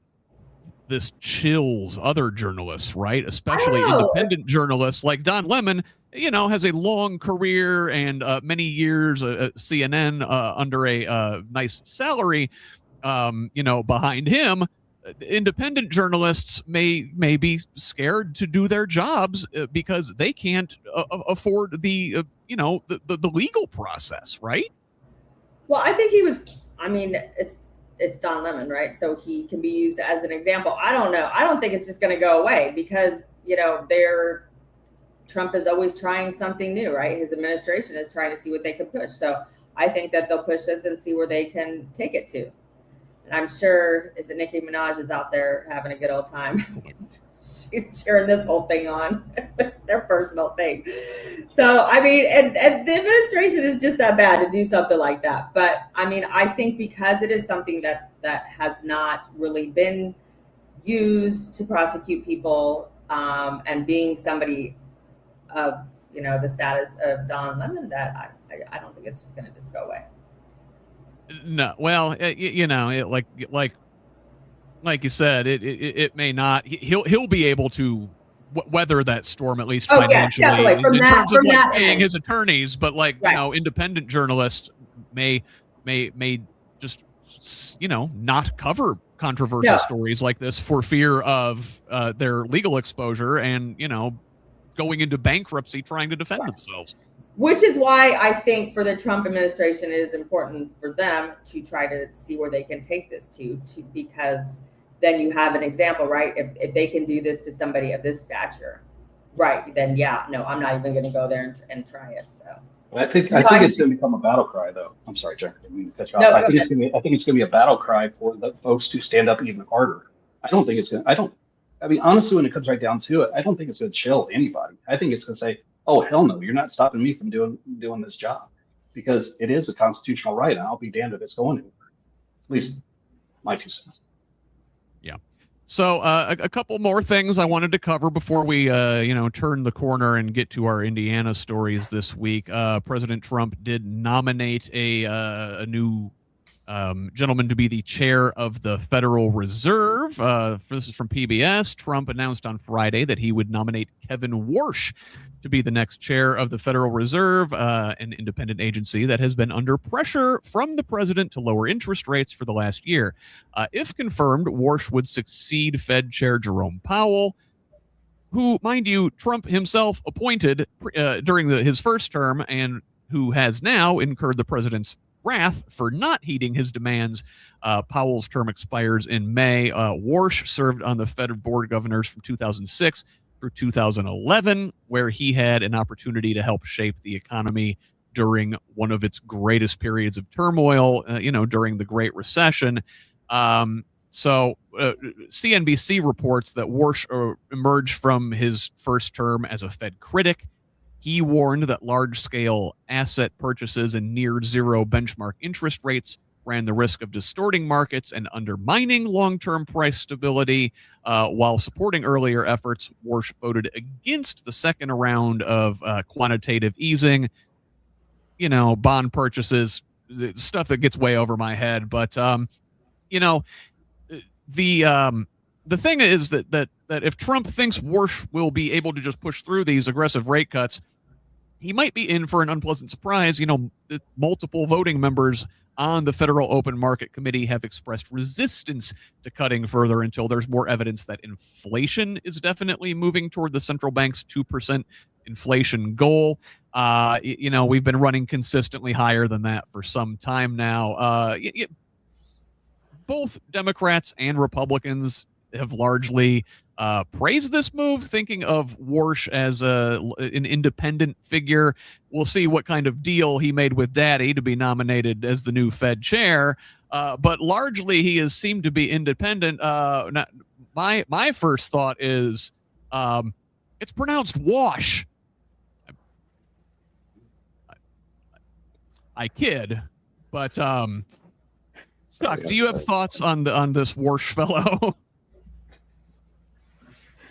this chills other journalists, right? Especially independent journalists like Don Lemon. Has a long career and many years at CNN under a nice salary. Behind him. Independent journalists may be scared to do their jobs because they can't afford the legal process, right? Well, I think it's Don Lemon, right? So he can be used as an example. I don't know. I don't think it's just going to go away because Trump is always trying something new, right? His administration is trying to see what they can push. So I think that they'll push this and see where they can take it to. I'm sure Nicki Minaj is out there having a good old time. She's cheering this whole thing on, their personal thing. So, and the administration is just that bad to do something like that. But I think because it is something that has not really been used to prosecute people, and being somebody of, the status of Don Lemon, that I don't think it's just going to just go away. No, well, like you said, it may not. He'll be able to weather that storm, at least financially, yes, in terms of paying his attorneys. But independent journalists may just not cover controversial stories like this for fear of their legal exposure and going into bankruptcy trying to defend themselves. Which is why I think for the Trump administration, it is important for them to try to see where they can take this to because then you have an example, right? If they can do this to somebody of this stature, right, then I'm not even going to go there and try it. So I think it's going to become a battle cry, though. I'm sorry, Jen. I think it's going to be a battle cry for the folks to stand up even harder. Honestly, when it comes right down to it, I don't think it's going to chill anybody. I think it's going to say, oh, hell no, you're not stopping me from doing this job, because it is a constitutional right, and I'll be damned if it's going anywhere. At least my 2 cents. Yeah. So a couple more things I wanted to cover before we turn the corner and get to our Indiana stories this week. President Trump did nominate a new gentleman to be the chair of the Federal Reserve. This is from PBS. Trump announced on Friday that he would nominate Kevin Warsh to be the next chair of the Federal Reserve, an independent agency that has been under pressure from the president to lower interest rates for the last year. If confirmed, Warsh would succeed Fed Chair Jerome Powell, who, mind you, Trump himself appointed during his first term and who has now incurred the president's wrath for not heeding his demands. Powell's term expires in May. Warsh served on the Fed Board of Governors from 2006 through 2011, where he had an opportunity to help shape the economy during one of its greatest periods of turmoil, during the Great Recession. So CNBC reports that Warsh emerged from his first term as a Fed critic. He warned that large-scale asset purchases and near-zero benchmark interest rates ran the risk of distorting markets and undermining long-term price stability. While supporting earlier efforts, Warsh voted against the second round of quantitative easing, bond purchases, stuff that gets way over my head. But, the the thing is that if Trump thinks Warsh will be able to just push through these aggressive rate cuts, he might be in for an unpleasant surprise. You know, multiple voting members on the Federal Open Market Committee have expressed resistance to cutting further until there's more evidence that inflation is definitely moving toward the central bank's 2% inflation goal. You know, we've been running consistently higher than that for some time now. Both Democrats and Republicans have largely praised this move, thinking of Warsh as an independent figure. We'll see what kind of deal he made with Daddy to be nominated as the new Fed chair. But largely, he has seemed to be independent. My first thought is it's pronounced wash. I kid, but Chuck, do you have thoughts on this Warsh fellow?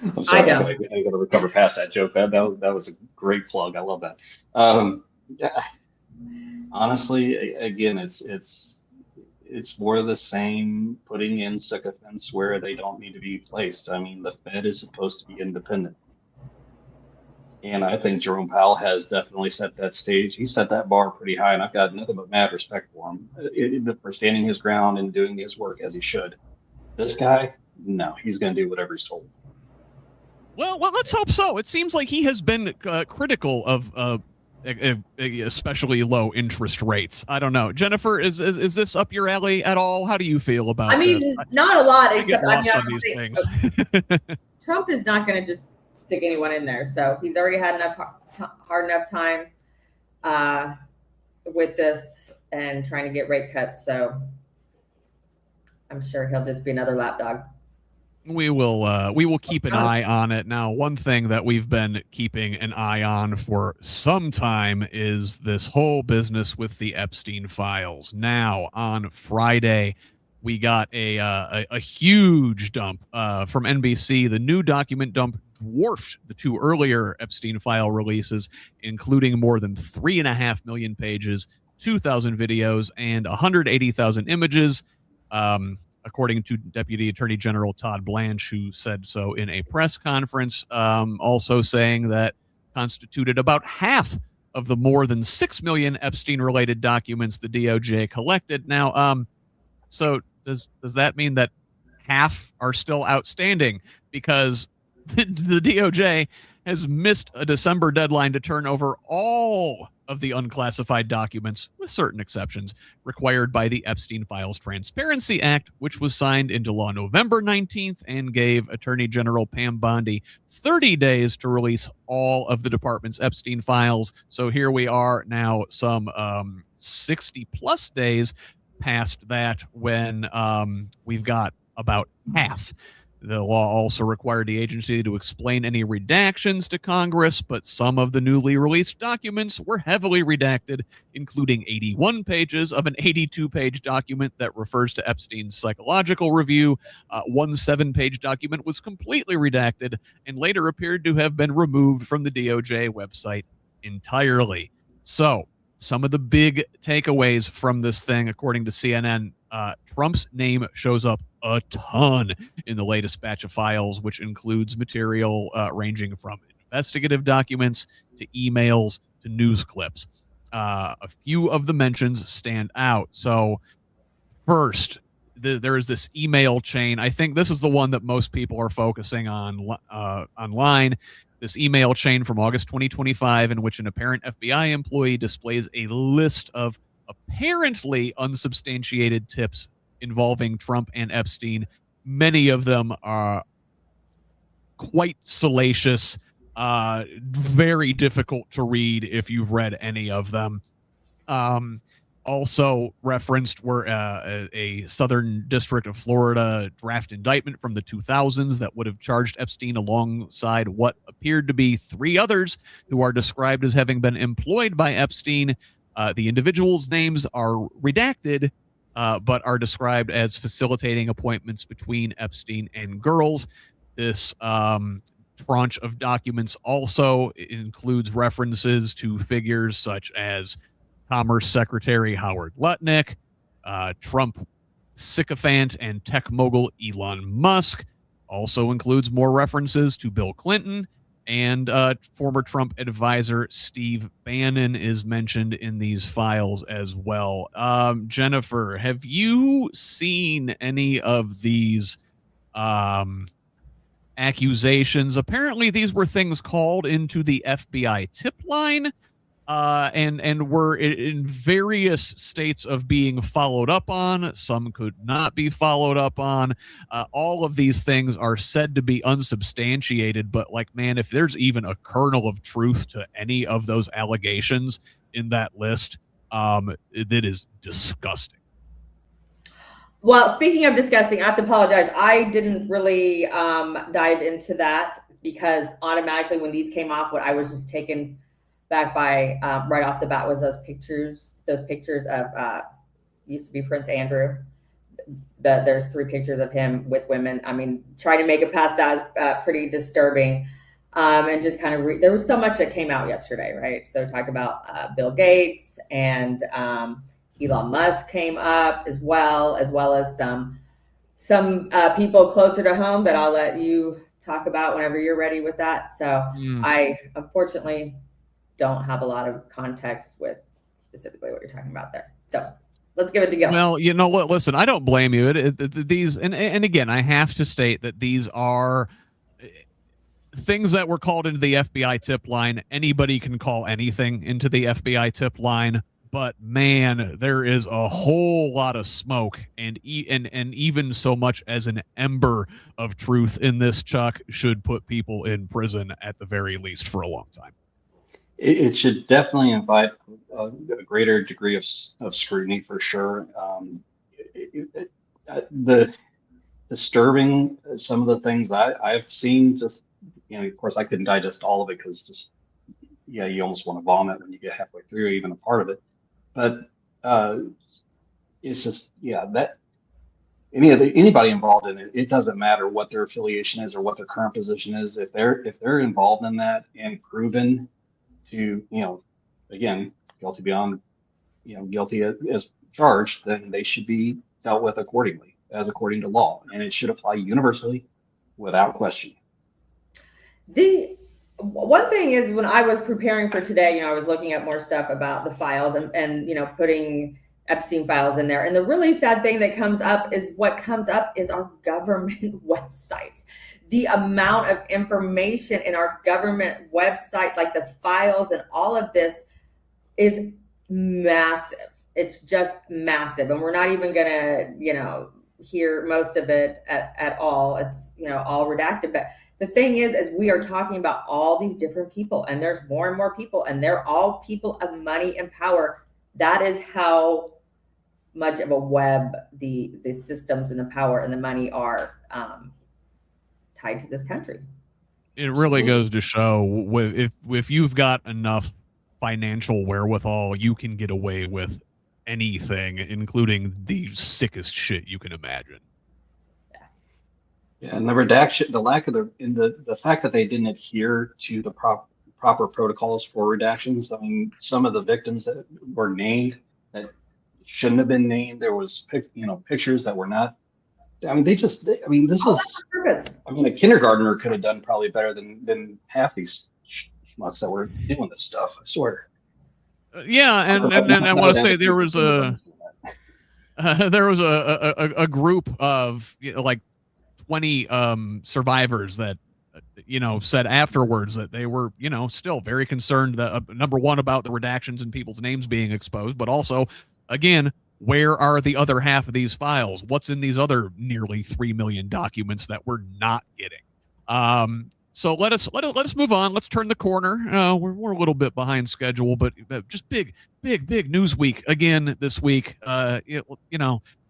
I'm sorry, I don't. I got to recover past that joke. That was a great plug. I love that. Yeah, honestly, again, it's more of the same, putting in sycophants where they don't need to be placed. I mean, the Fed is supposed to be independent. And I think Jerome Powell has definitely set that stage. He set that bar pretty high, and I've got nothing but mad respect for him for standing his ground and doing his work as he should. This guy, no, he's going to do whatever he's told. Well, let's hope so. It seems like he has been critical of especially low interest rates. I don't know. Jennifer, is this up your alley at all? How do you feel about this? Not a lot, I get except lost on these things. Trump is not going to just stick anyone in there. So he's already had hard enough time with this and trying to get rate cuts. So I'm sure he'll just be another lapdog. We will keep an eye on it. Now, one thing that we've been keeping an eye on for some time is this whole business with the Epstein files. Now, on Friday, we got a huge dump from NBC. The new document dump dwarfed the two earlier Epstein file releases, including more than 3.5 million pages, 2,000 videos, and 180,000 images. According to Deputy Attorney General Todd Blanche, who said so in a press conference, also saying that constituted about half of the more than 6 million Epstein-related documents the DOJ collected. Now, so does that mean that half are still outstanding? Because the DOJ has missed a December deadline to turn over all of the unclassified documents, with certain exceptions, required by the Epstein Files Transparency Act, which was signed into law November 19th and gave Attorney General Pam Bondi 30 days to release all of the department's Epstein files. So here we are now, some 60 plus days past that, when we've got about half. The law also required the agency to explain any redactions to Congress, but some of the newly released documents were heavily redacted, including 81 pages of an 82-page document that refers to Epstein's psychological review. One 7-page document was completely redacted and later appeared to have been removed from the DOJ website entirely. So, some of the big takeaways from this thing, according to CNN, Trump's name shows up a ton in the latest batch of files, which includes material ranging from investigative documents to emails to news clips. A few of the mentions stand out. So first, there is this email chain. I think this is the one that most people are focusing on online. This email chain from August 2025, in which an apparent FBI employee displays a list of apparently unsubstantiated tips involving Trump and Epstein. Many of them are quite salacious, very difficult to read if you've read any of them. Also referenced were a Southern District of Florida draft indictment from the 2000s that would have charged Epstein alongside what appeared to be 3 others who are described as having been employed by Epstein. The individuals' names are redacted, but are described as facilitating appointments between Epstein and girls. This tranche of documents also includes references to figures such as Commerce Secretary Howard Lutnick, Trump sycophant and tech mogul Elon Musk, also includes more references to Bill Clinton, and former Trump advisor Steve Bannon is mentioned in these files as well. Jennifer, have you seen any of these accusations? Apparently, these were things called into the FBI tip line, and were in various states of being followed up on. Some could not be followed up on. All of these things are said to be unsubstantiated, but like, man, if there's even a kernel of truth to any of those allegations in that list, that is disgusting. Well, speaking of disgusting, I have to apologize. I didn't really dive into that because automatically when these came off, what I was just taken back by right off the bat was those pictures of used to be Prince Andrew. There's 3 pictures of him with women. I mean, trying to make it past that is pretty disturbing. And just kind of there was so much that came out yesterday, right? So talk about Bill Gates and Elon Musk came up as well as some people closer to home that I'll let you talk about whenever you're ready with that. So I unfortunately don't have a lot of context with specifically what you're talking about there. So let's give it to Gil. Well, you know what? Listen, I don't blame you. These, and again, I have to state that these are things that were called into the FBI tip line. Anybody can call anything into the FBI tip line. But man, there is a whole lot of smoke, and even so much as an ember of truth in this, Chuck, should put people in prison at the very least for a long time. It should definitely invite a greater degree of scrutiny for sure. The disturbing some of the things I've seen, just, of course I couldn't digest all of it because just, you almost want to vomit when you get halfway through even a part of it. But it's just, that anybody involved in it, it doesn't matter what their affiliation is or what their current position is. If they're involved in that and proven to, again, guilty beyond, guilty as charged, then they should be dealt with accordingly, as according to law, and it should apply universally without question. The one thing is, when I was preparing for today, I was looking at more stuff about the files and putting Epstein files in there. And the really sad thing that comes up is our government websites. The amount of information in our government website, like the files and all of this, is massive. It's just massive. And we're not even going to, hear most of it at all. It's, all redacted. But the thing is we are talking about all these different people, and there's more and more people, and they're all people of money and power. That is how much of a web the systems and the power and the money are tied to this country. It really goes to show if you've got enough financial wherewithal, you can get away with anything, including the sickest shit you can imagine. Yeah, and the redaction, the fact that they didn't adhere to the proper protocols for redactions. I mean, some of the victims that were named that shouldn't have been named. There was pictures that were not. I mean, this was. I mean, a kindergartner could have done probably better than half these schmucks that were doing this stuff. I swear. Yeah, and I want to say there was a group of like 20 survivors that said afterwards that they were still very concerned that number one, about the redactions and people's names being exposed, but also, again, where are the other half of these files? What's in these other nearly 3 million documents that we're not getting? So let us move on. Let's turn the corner. We're a little bit behind schedule, but just big news week again this week.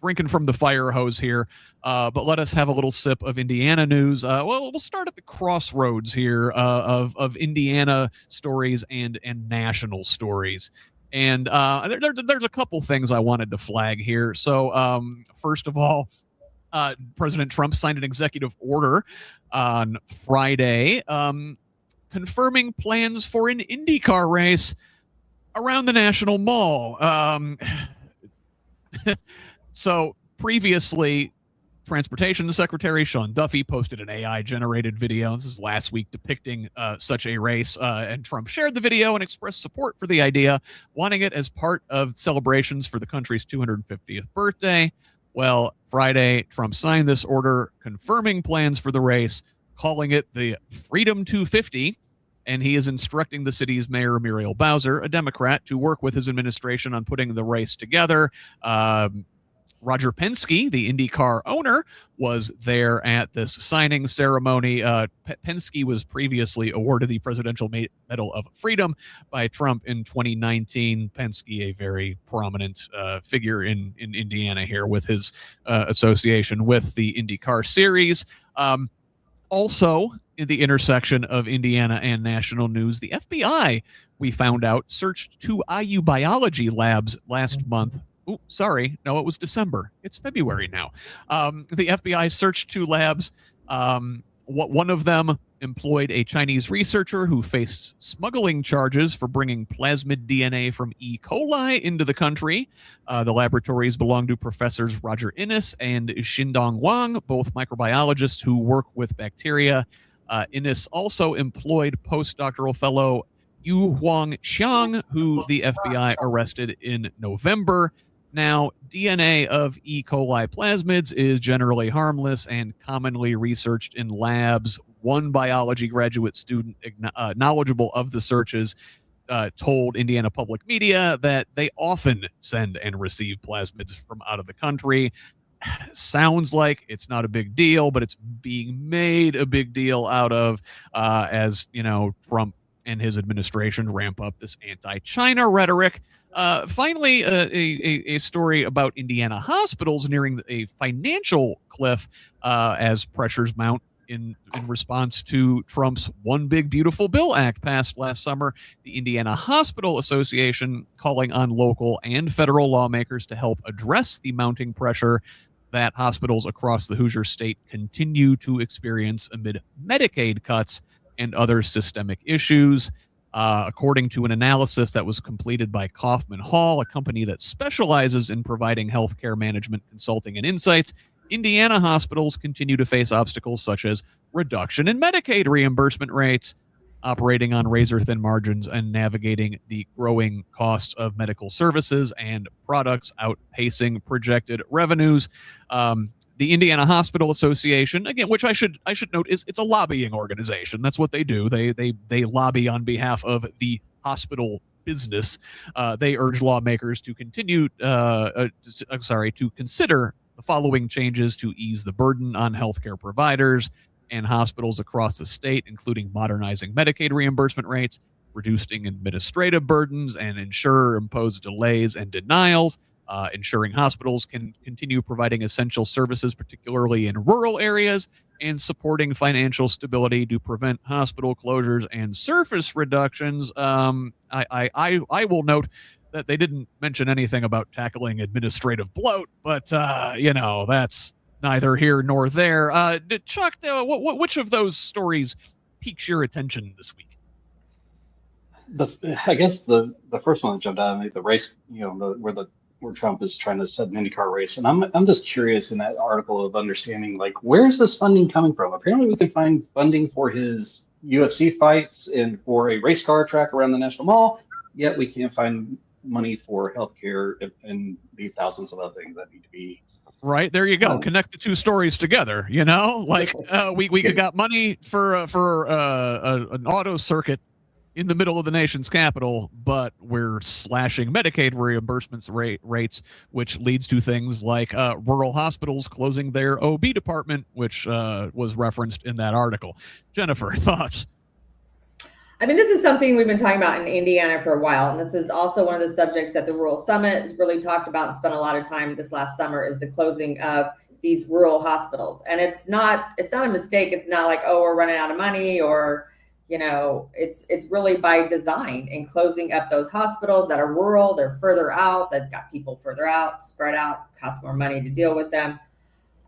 Drinking from the fire hose here. But let us have a little sip of Indiana news. We'll start at the crossroads here of Indiana stories and national stories. And there's a couple things I wanted to flag here. So first of all, President Trump signed an executive order on Friday confirming plans for an IndyCar race around the National Mall. So previously, Transportation Secretary Sean Duffy posted an AI-generated video. This is last week depicting such a race, and Trump shared the video and expressed support for the idea, wanting it as part of celebrations for the country's 250th birthday. Well, Friday, Trump signed this order confirming plans for the race, calling it the Freedom 250, and he is instructing the city's mayor, Muriel Bowser, a Democrat, to work with his administration on putting the race together. Roger Penske, the IndyCar owner, was there at this signing ceremony. Penske was previously awarded the Presidential Medal of Freedom by Trump in 2019. Penske, a very prominent figure in Indiana here with his association with the IndyCar series. Also, in the intersection of Indiana and national news, the FBI, we found out, searched 2 IU biology labs last month. Oh, sorry. No, it was December. It's February now. The FBI searched 2 labs. One of them employed a Chinese researcher who faced smuggling charges for bringing plasmid DNA from E. coli into the country. The laboratories belong to Professors Roger Innes and Xindong Wang, both microbiologists who work with bacteria. Innes also employed postdoctoral fellow Yu Huang Xiang, who the FBI arrested in November. Now, DNA of E. coli plasmids is generally harmless and commonly researched in labs. One biology graduate student knowledgeable of the searches told Indiana Public Media that they often send and receive plasmids from out of the country. Sounds like it's not a big deal, but it's being made a big deal out of as, Trump and his administration ramp up this anti-China rhetoric. Finally, a story about Indiana hospitals nearing a financial cliff as pressures mount in response to Trump's One Big Beautiful Bill Act passed last summer. The Indiana Hospital Association calling on local and federal lawmakers to help address the mounting pressure that hospitals across the Hoosier State continue to experience amid Medicaid cuts and other systemic issues. According to an analysis that was completed by Kaufman Hall, a company that specializes in providing healthcare management consulting and insights, Indiana hospitals continue to face obstacles such as reduction in Medicaid reimbursement rates, operating on razor-thin margins, and navigating the growing costs of medical services and products outpacing projected revenues. The Indiana Hospital Association, again, which I should note, it's a lobbying organization. That's what they do. They lobby on behalf of the hospital business. They urge lawmakers to to consider the following changes to ease the burden on healthcare providers and hospitals across the state, including modernizing Medicaid reimbursement rates, reducing administrative burdens and insurer-imposed delays and denials, ensuring hospitals can continue providing essential services, particularly in rural areas, and supporting financial stability to prevent hospital closures and surface reductions. I will note that they didn't mention anything about tackling administrative bloat, but that's neither here nor there. Chuck, which of those stories piques your attention this week? I guess the first one that jumped out at me, the race, where Trump is trying to set an IndyCar race, and I'm just curious in that article of understanding, like, where's this funding coming from? Apparently, we can find funding for his UFC fights and for a race car track around the National Mall, yet we can't find money for healthcare and the thousands of other things that need to be. Right, there you go. Connect the two stories together. We got money for an auto circuit in the middle of the nation's capital, but we're slashing Medicaid reimbursements rates, which leads to things like rural hospitals closing their OB department, which was referenced in that article. Jennifer, thoughts? I mean, this is something we've been talking about in Indiana for a while, and this is also one of the subjects that the Rural Summit has really talked about and spent a lot of time this last summer, is the closing of these rural hospitals. And it's not a mistake. It's not like, oh, we're running out of money, or it's really by design, in closing up those hospitals that are rural. They're further out. They've got people further out, spread out, cost more money to deal with them.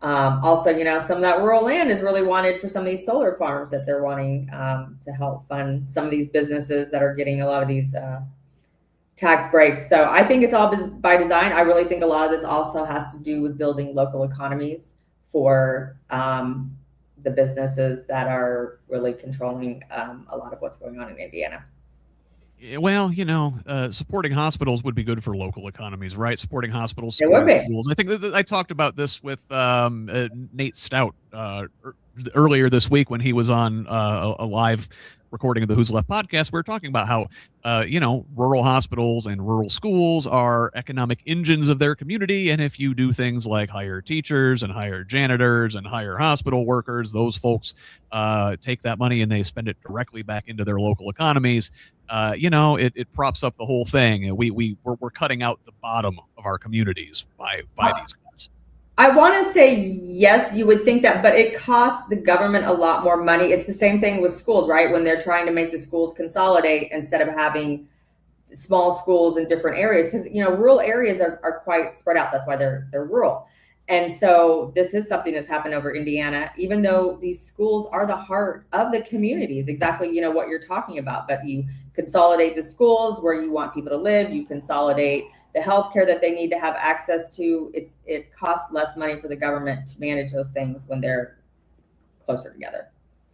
Also, some of that rural land is really wanted for some of these solar farms that they're wanting to help fund some of these businesses that are getting a lot of these tax breaks. So I think it's all by design. I really think a lot of this also has to do with building local economies for the businesses that are really controlling a lot of what's going on in Indiana. Well, supporting hospitals would be good for local economies, right? Supporting hospitals, It would supporting be. schools. I think that I talked about this with Nate Stout earlier this week when he was on a live recording of the Who's Left podcast. We were talking about how, rural hospitals and rural schools are economic engines of their community. And if you do things like hire teachers and hire janitors and hire hospital workers, those folks take that money and they spend it directly back into their local economies. It props up the whole thing. We're cutting out the bottom of our communities by these cuts. I want to say yes, you would think that, but it costs the government a lot more money. It's the same thing with schools, right? When they're trying to make the schools consolidate instead of having small schools in different areas, because rural areas are quite spread out. That's why they're rural. And so this is something that's happened over Indiana, even though these schools are the heart of the communities, exactly what you're talking about. But you consolidate the schools where you want people to live, you consolidate the healthcare that they need to have access to. It costs less money for the government to manage those things when they're closer together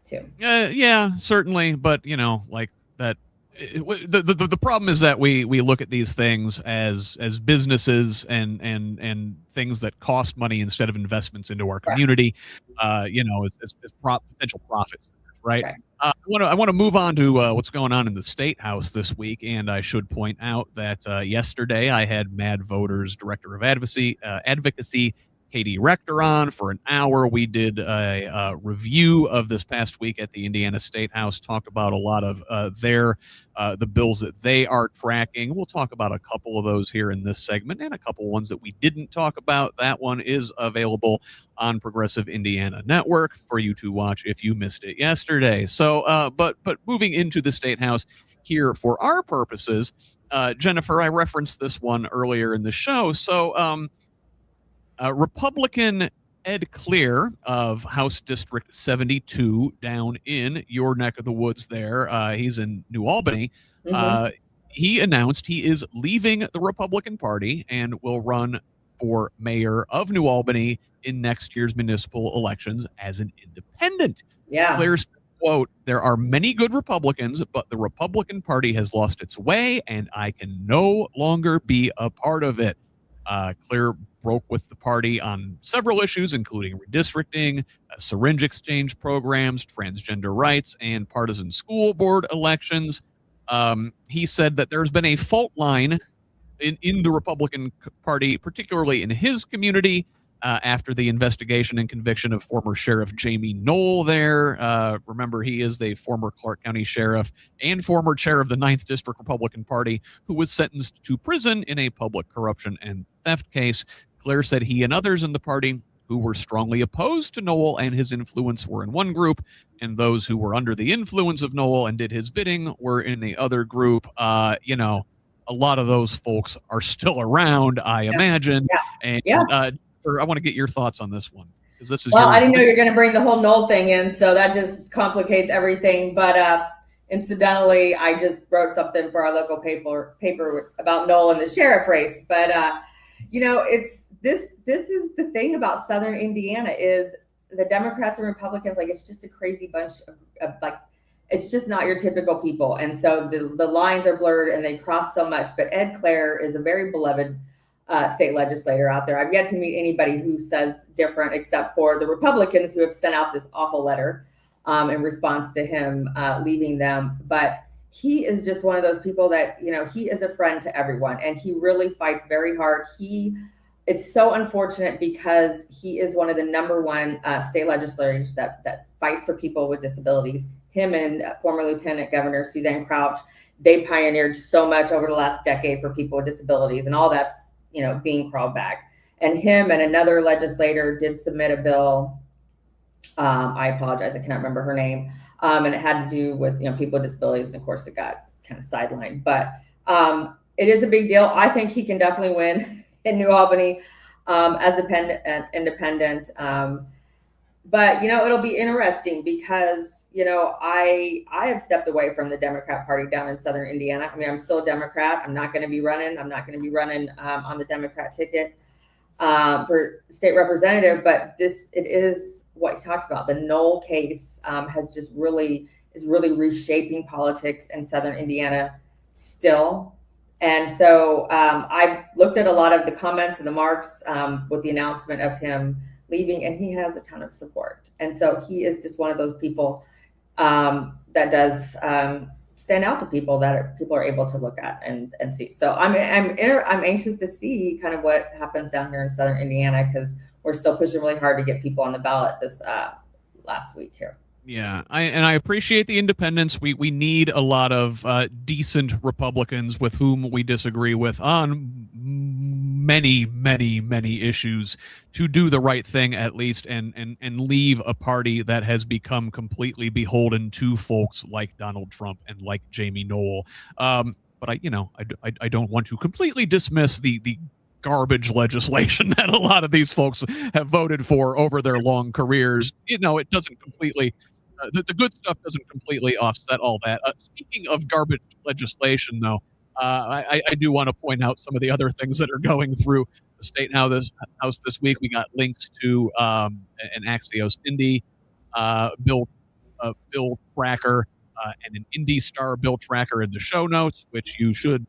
too. Yeah, certainly. But like that, the problem is that we look at these things as businesses and things that cost money instead of investments into our community, as potential profits, right? I want to move on to what's going on in the State House this week, and I should point out that yesterday I had Mad Voters Director of Advocacy Katie Rector on for an hour. We did a review of this past week at the Indiana State House, talked about a lot of the bills that they are tracking. We'll talk about a couple of those here in this segment and a couple of ones that we didn't talk about. That one is available on Progressive Indiana Network for you to watch if you missed it yesterday. So, but moving into the State House here for our purposes, Jennifer, I referenced this one earlier in the show. So, Republican Ed Clear of House District 72 down in your neck of the woods there, he's in New Albany. Mm-hmm. He announced he is leaving the Republican Party and will run for mayor of New Albany in next year's municipal elections as an independent. Yeah. Clear said, quote, "There are many good Republicans, but the Republican Party has lost its way, and I can no longer be a part of it." Clear broke with the party on several issues, including redistricting, syringe exchange programs, transgender rights, and partisan school board elections. He said that there's been a fault line in the Republican Party, particularly in his community, after the investigation and conviction of former Sheriff Jamie Knoll there. Remember, he is the former Clark County Sheriff and former chair of the 9th District Republican Party who was sentenced to prison in a public corruption and theft case. Claire said he and others in the party who were strongly opposed to Knoll and his influence were in one group, and those who were under the influence of Knoll and did his bidding were in the other group. A lot of those folks are still around, I imagine. And I want to get your thoughts on this one. This is I didn't know you're going to bring the whole Knoll thing in, so that just complicates everything. But incidentally, I just wrote something for our local paper about Knoll and the sheriff race. But it's this is the thing about Southern Indiana is the Democrats and Republicans, like it's just a crazy bunch of like, it's just not your typical people. And so the lines are blurred and they cross so much. But Ed Clare is a very beloved state legislator out there. I've yet to meet anybody who says different, except for the Republicans who have sent out this awful letter in response to him leaving them. But he is just one of those people that, he is a friend to everyone and he really fights very hard. It's so unfortunate because he is one of the number one state legislators that fights for people with disabilities. Him and former Lieutenant Governor Suzanne Crouch, they pioneered so much over the last decade for people with disabilities, and all that's, being crawled back. And him and another legislator did submit a bill. I apologize, I cannot remember her name. And it had to do with, people with disabilities, and of course it got kind of sidelined. But it is a big deal. I think he can definitely win in New Albany as independent. But it'll be interesting because I have stepped away from the Democrat Party down in Southern Indiana. I mean, I'm still a Democrat. I'm not going to be running. I'm not going to be running on the Democrat ticket. for state representative, but it is what he talks about. The Knoll case is really reshaping politics in Southern Indiana still. And so I looked at a lot of the comments and the marks with the announcement of him leaving, and he has a ton of support. And so he is just one of those people that does stand out to people that people are able to look at and see. So I'm anxious to see kind of what happens down here in Southern Indiana, because we're still pushing really hard to get people on the ballot this last week here. Yeah, I appreciate the independence. We need a lot of decent Republicans with whom we disagree with on many issues to do the right thing at least, and leave a party that has become completely beholden to folks like Donald Trump and like Jamie Knoll. But I don't want to completely dismiss the garbage legislation that a lot of these folks have voted for over their long careers. It doesn't completely. The good stuff doesn't completely offset all that. Speaking of garbage legislation, though, I do want to point out some of the other things that are going through the State House this week. We got links to an Axios Indy bill tracker and an Indy Star bill tracker in the show notes, which you should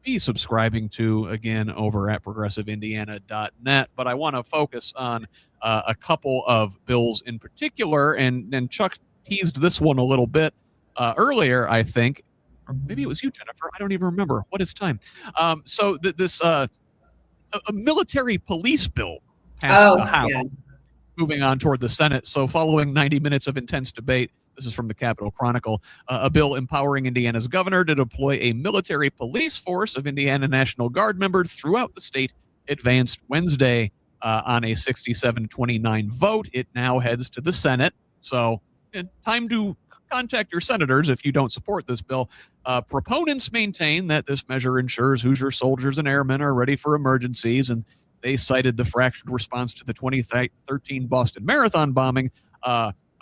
be subscribing to, again, over at progressiveindiana.net. But I want to focus on a couple of bills in particular, and Chuck teased this one a little bit earlier, I think, or maybe it was you, Jennifer. I don't even remember. What is time? So this a military police bill passed the House, moving on toward the Senate. So following 90 minutes of intense debate, this is from the Capitol Chronicle, a bill empowering Indiana's governor to deploy a military police force of Indiana National Guard members throughout the state advanced Wednesday on a 67-29 vote. It now heads to the Senate. So time to contact your senators if you don't support this bill. Proponents maintain that this measure ensures Hoosier soldiers and airmen are ready for emergencies, and they cited the fractured response to the 2013 Boston Marathon bombing.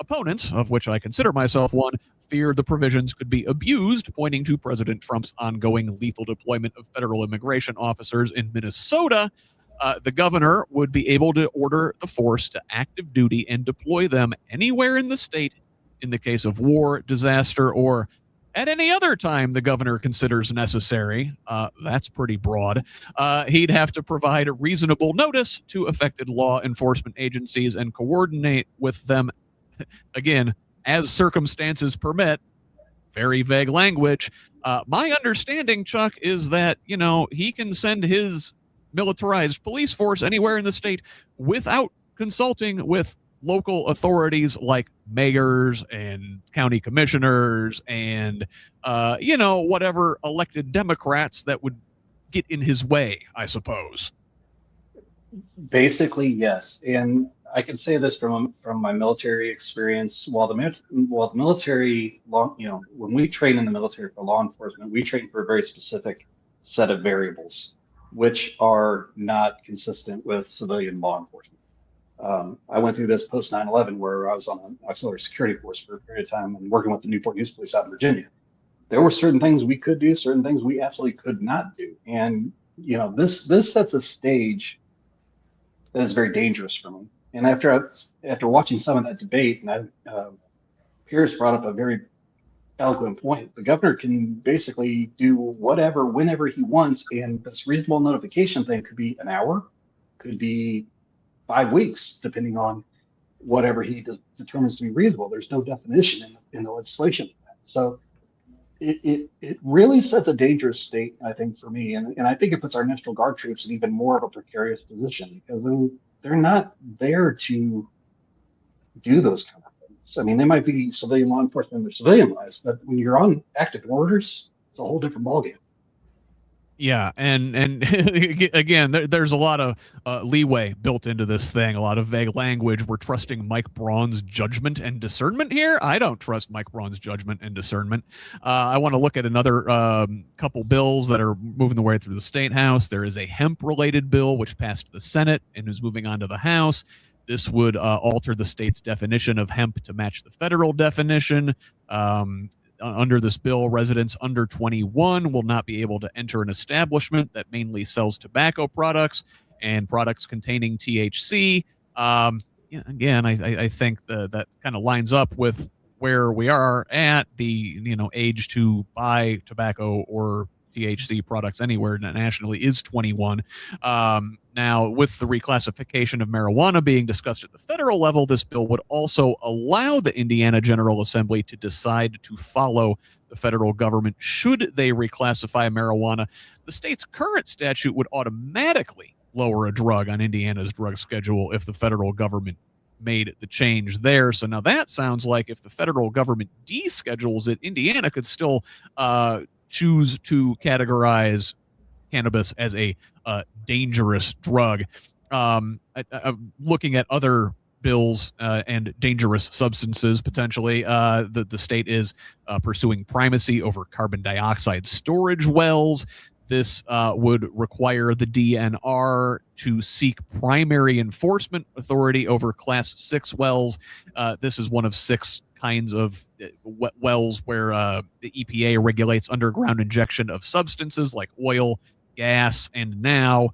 Opponents, of which I consider myself one, fear the provisions could be abused, pointing to President Trump's ongoing lethal deployment of federal immigration officers in Minnesota. The governor would be able to order the force to active duty and deploy them anywhere in the state in the case of war, disaster, or at any other time the governor considers necessary. That's pretty broad. He'd have to provide a reasonable notice to affected law enforcement agencies and coordinate with them, again, as circumstances permit. Very vague language. My understanding, Chuck, is that, he can send his militarized police force anywhere in the state without consulting with local authorities like mayors and county commissioners and, whatever elected Democrats that would get in his way, I suppose. Basically, yes. And I can say this from my military experience. While the military, when we train in the military for law enforcement, we train for a very specific set of variables, which are not consistent with civilian law enforcement. I went through this post 9/11 where I was on an auxiliary security force for a period of time and working with the Newport News Police out in Virginia. There were certain things we could do, certain things we absolutely could not do. And, this sets a stage that is very dangerous for me. And after watching some of that debate, and Pierce brought up a very eloquent point. The governor can basically do whatever, whenever he wants, and this reasonable notification thing could be an hour, could be 5 weeks, depending on whatever he determines to be reasonable. There's no definition in the legislation for that. So it really sets a dangerous state, I think, for me, and I think it puts our National Guard troops in even more of a precarious position because they're not there to do those kind of things. I mean, they might be civilian law enforcement in their civilian lives, but when you're on active orders, it's a whole different ballgame. Yeah, and again, there's a lot of leeway built into this thing, a lot of vague language. We're trusting Mike Braun's judgment and discernment here. I don't trust Mike Braun's judgment and discernment. I want to look at another couple bills that are moving their way through the State House. There is a hemp-related bill which passed the Senate and is moving on to the House. This would alter the state's definition of hemp to match the federal definition. Under this bill, residents under 21 will not be able to enter an establishment that mainly sells tobacco products and products containing THC. Again, I think that kind of lines up with where we are at the age to buy tobacco or THC products anywhere nationally is 21. Now, with the reclassification of marijuana being discussed at the federal level, this bill would also allow the Indiana General Assembly to decide to follow the federal government should they reclassify marijuana. The state's current statute would automatically lower a drug on Indiana's drug schedule if the federal government made the change there. So now that sounds like if the federal government deschedules it, Indiana could still choose to categorize cannabis as a dangerous drug. Looking at other bills and dangerous substances potentially, the state is pursuing primacy over carbon dioxide storage wells. This would require the DNR to seek primary enforcement authority over Class 6 wells. This is one of 6 kinds of wells where the EPA regulates underground injection of substances like oil, gas, and now,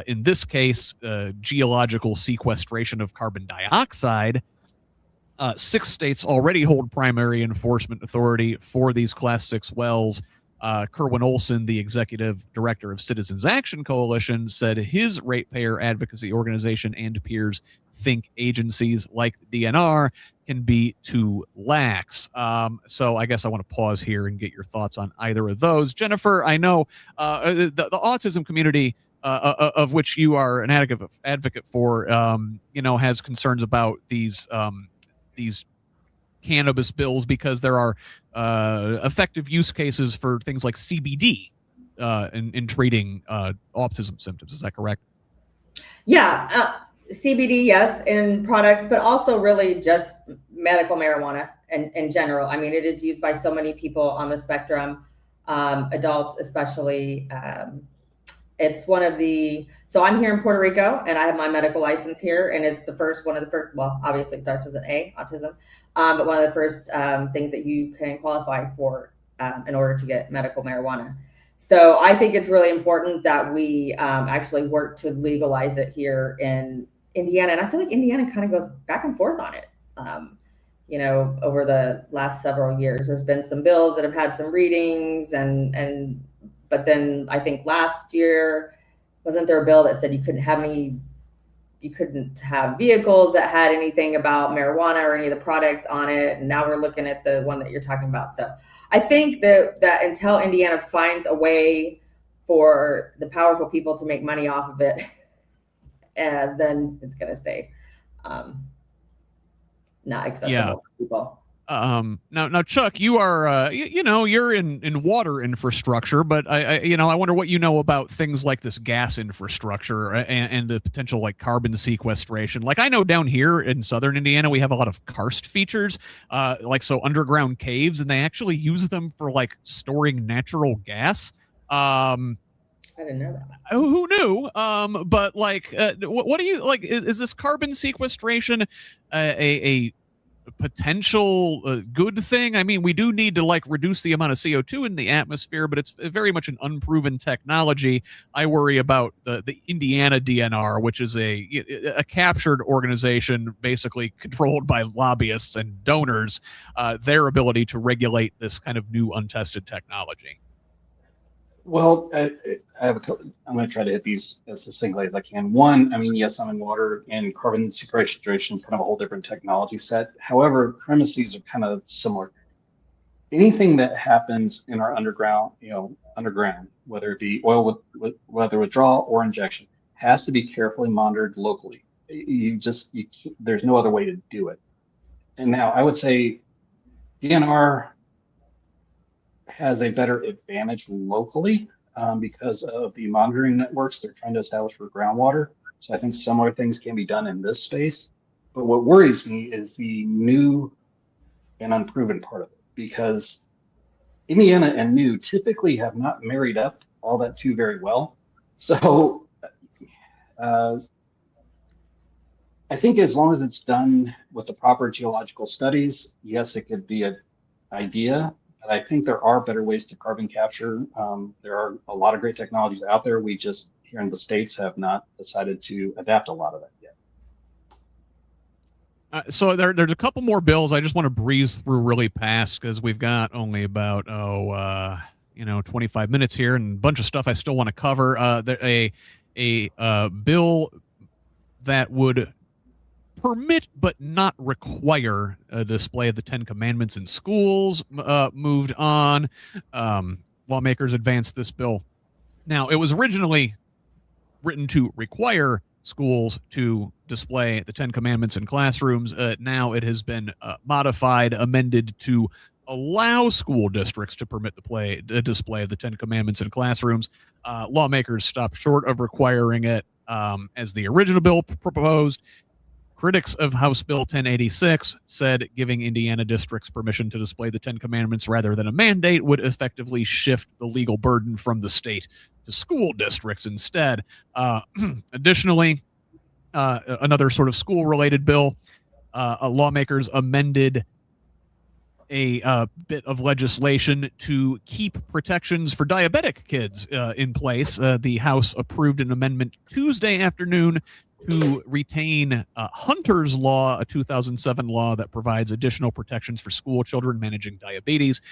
in this case, geological sequestration of carbon dioxide. 6 states already hold primary enforcement authority for these Class 6 wells. Kerwin Olson, the executive director of Citizens Action Coalition, said his ratepayer advocacy organization and peers think agencies like the DNR can be too lax. So I guess I want to pause here and get your thoughts on either of those. Jennifer, I know the autism community, of which you are an advocate for, has concerns about these cannabis bills because there are effective use cases for things like CBD in treating autism symptoms. Is that correct? Yeah, CBD, yes, in products, but also really just medical marijuana in general. I mean, it is used by so many people on the spectrum, adults especially. It's one of the, so I'm here in Puerto Rico and I have my medical license here, and it's one of the first, well, obviously it starts with an A, autism, but one of the first things that you can qualify for in order to get medical marijuana. So I think it's really important that we actually work to legalize it here in Indiana. And I feel like Indiana kind of goes back and forth on it. Over the last several years, there's been some bills that have had some readings but then I think last year, wasn't there a bill that said you couldn't have vehicles that had anything about marijuana or any of the products on it? And now we're looking at the one that you're talking about. So I think that until Indiana finds a way for the powerful people to make money off of it, then it's going to stay not accessible to people. Now, Chuck, you are, you're in water infrastructure, but I wonder what you know about things like this gas infrastructure and the potential like carbon sequestration. Like I know down here in southern Indiana, we have a lot of karst features, underground caves, and they actually use them for like storing natural gas. I didn't know that. Who knew? But like, what do you like? Is this carbon sequestration a potential good thing? I mean, we do need to like reduce the amount of CO2 in the atmosphere, but it's very much an unproven technology. I worry about the Indiana DNR, which is a captured organization basically controlled by lobbyists and donors, their ability to regulate this kind of new untested technology. Well, I have a couple. I'm going to try to hit these as succinctly as I can. One, I mean, yes, I'm in water, and carbon sequestration is kind of a whole different technology set. However, premises are kind of similar. Anything that happens in our underground, whether it be oil whether withdrawal or injection, has to be carefully monitored locally. There's no other way to do it. And now I would say DNR has a better advantage locally because of the monitoring networks they're trying to establish for groundwater. So I think similar things can be done in this space. But what worries me is the new and unproven part of it, because Indiana and new typically have not married up all that too very well. So I think as long as it's done with the proper geological studies, yes, it could be an idea. I think there are better ways to carbon capture. There are a lot of great technologies out there. We just here in the States have not decided to adapt a lot of that yet. So there's a couple more bills I just want to breeze through really fast because we've got only about 25 minutes here and a bunch of stuff I still want to cover. A bill that would permit but not require a display of the Ten Commandments in schools moved on. Lawmakers advanced this bill. Now, it was originally written to require schools to display the Ten Commandments in classrooms. Now it has been modified, amended to allow school districts to permit the display of the Ten Commandments in classrooms. Lawmakers stopped short of requiring it as the original bill proposed. Critics of House Bill 1086 said giving Indiana districts permission to display the Ten Commandments rather than a mandate would effectively shift the legal burden from the state to school districts instead. Additionally, another sort of school-related bill, lawmakers amended a bit of legislation to keep protections for diabetic kids in place. The House approved an amendment Tuesday afternoon to retain Hunter's Law, a 2007 law that provides additional protections for school children managing diabetes.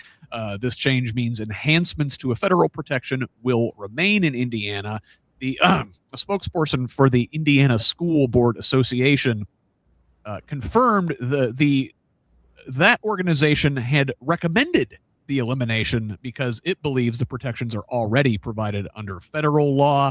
This change means enhancements to a federal protection will remain in Indiana. A spokesperson for the Indiana School Board Association confirmed that organization had recommended the elimination because it believes the protections are already provided under federal law.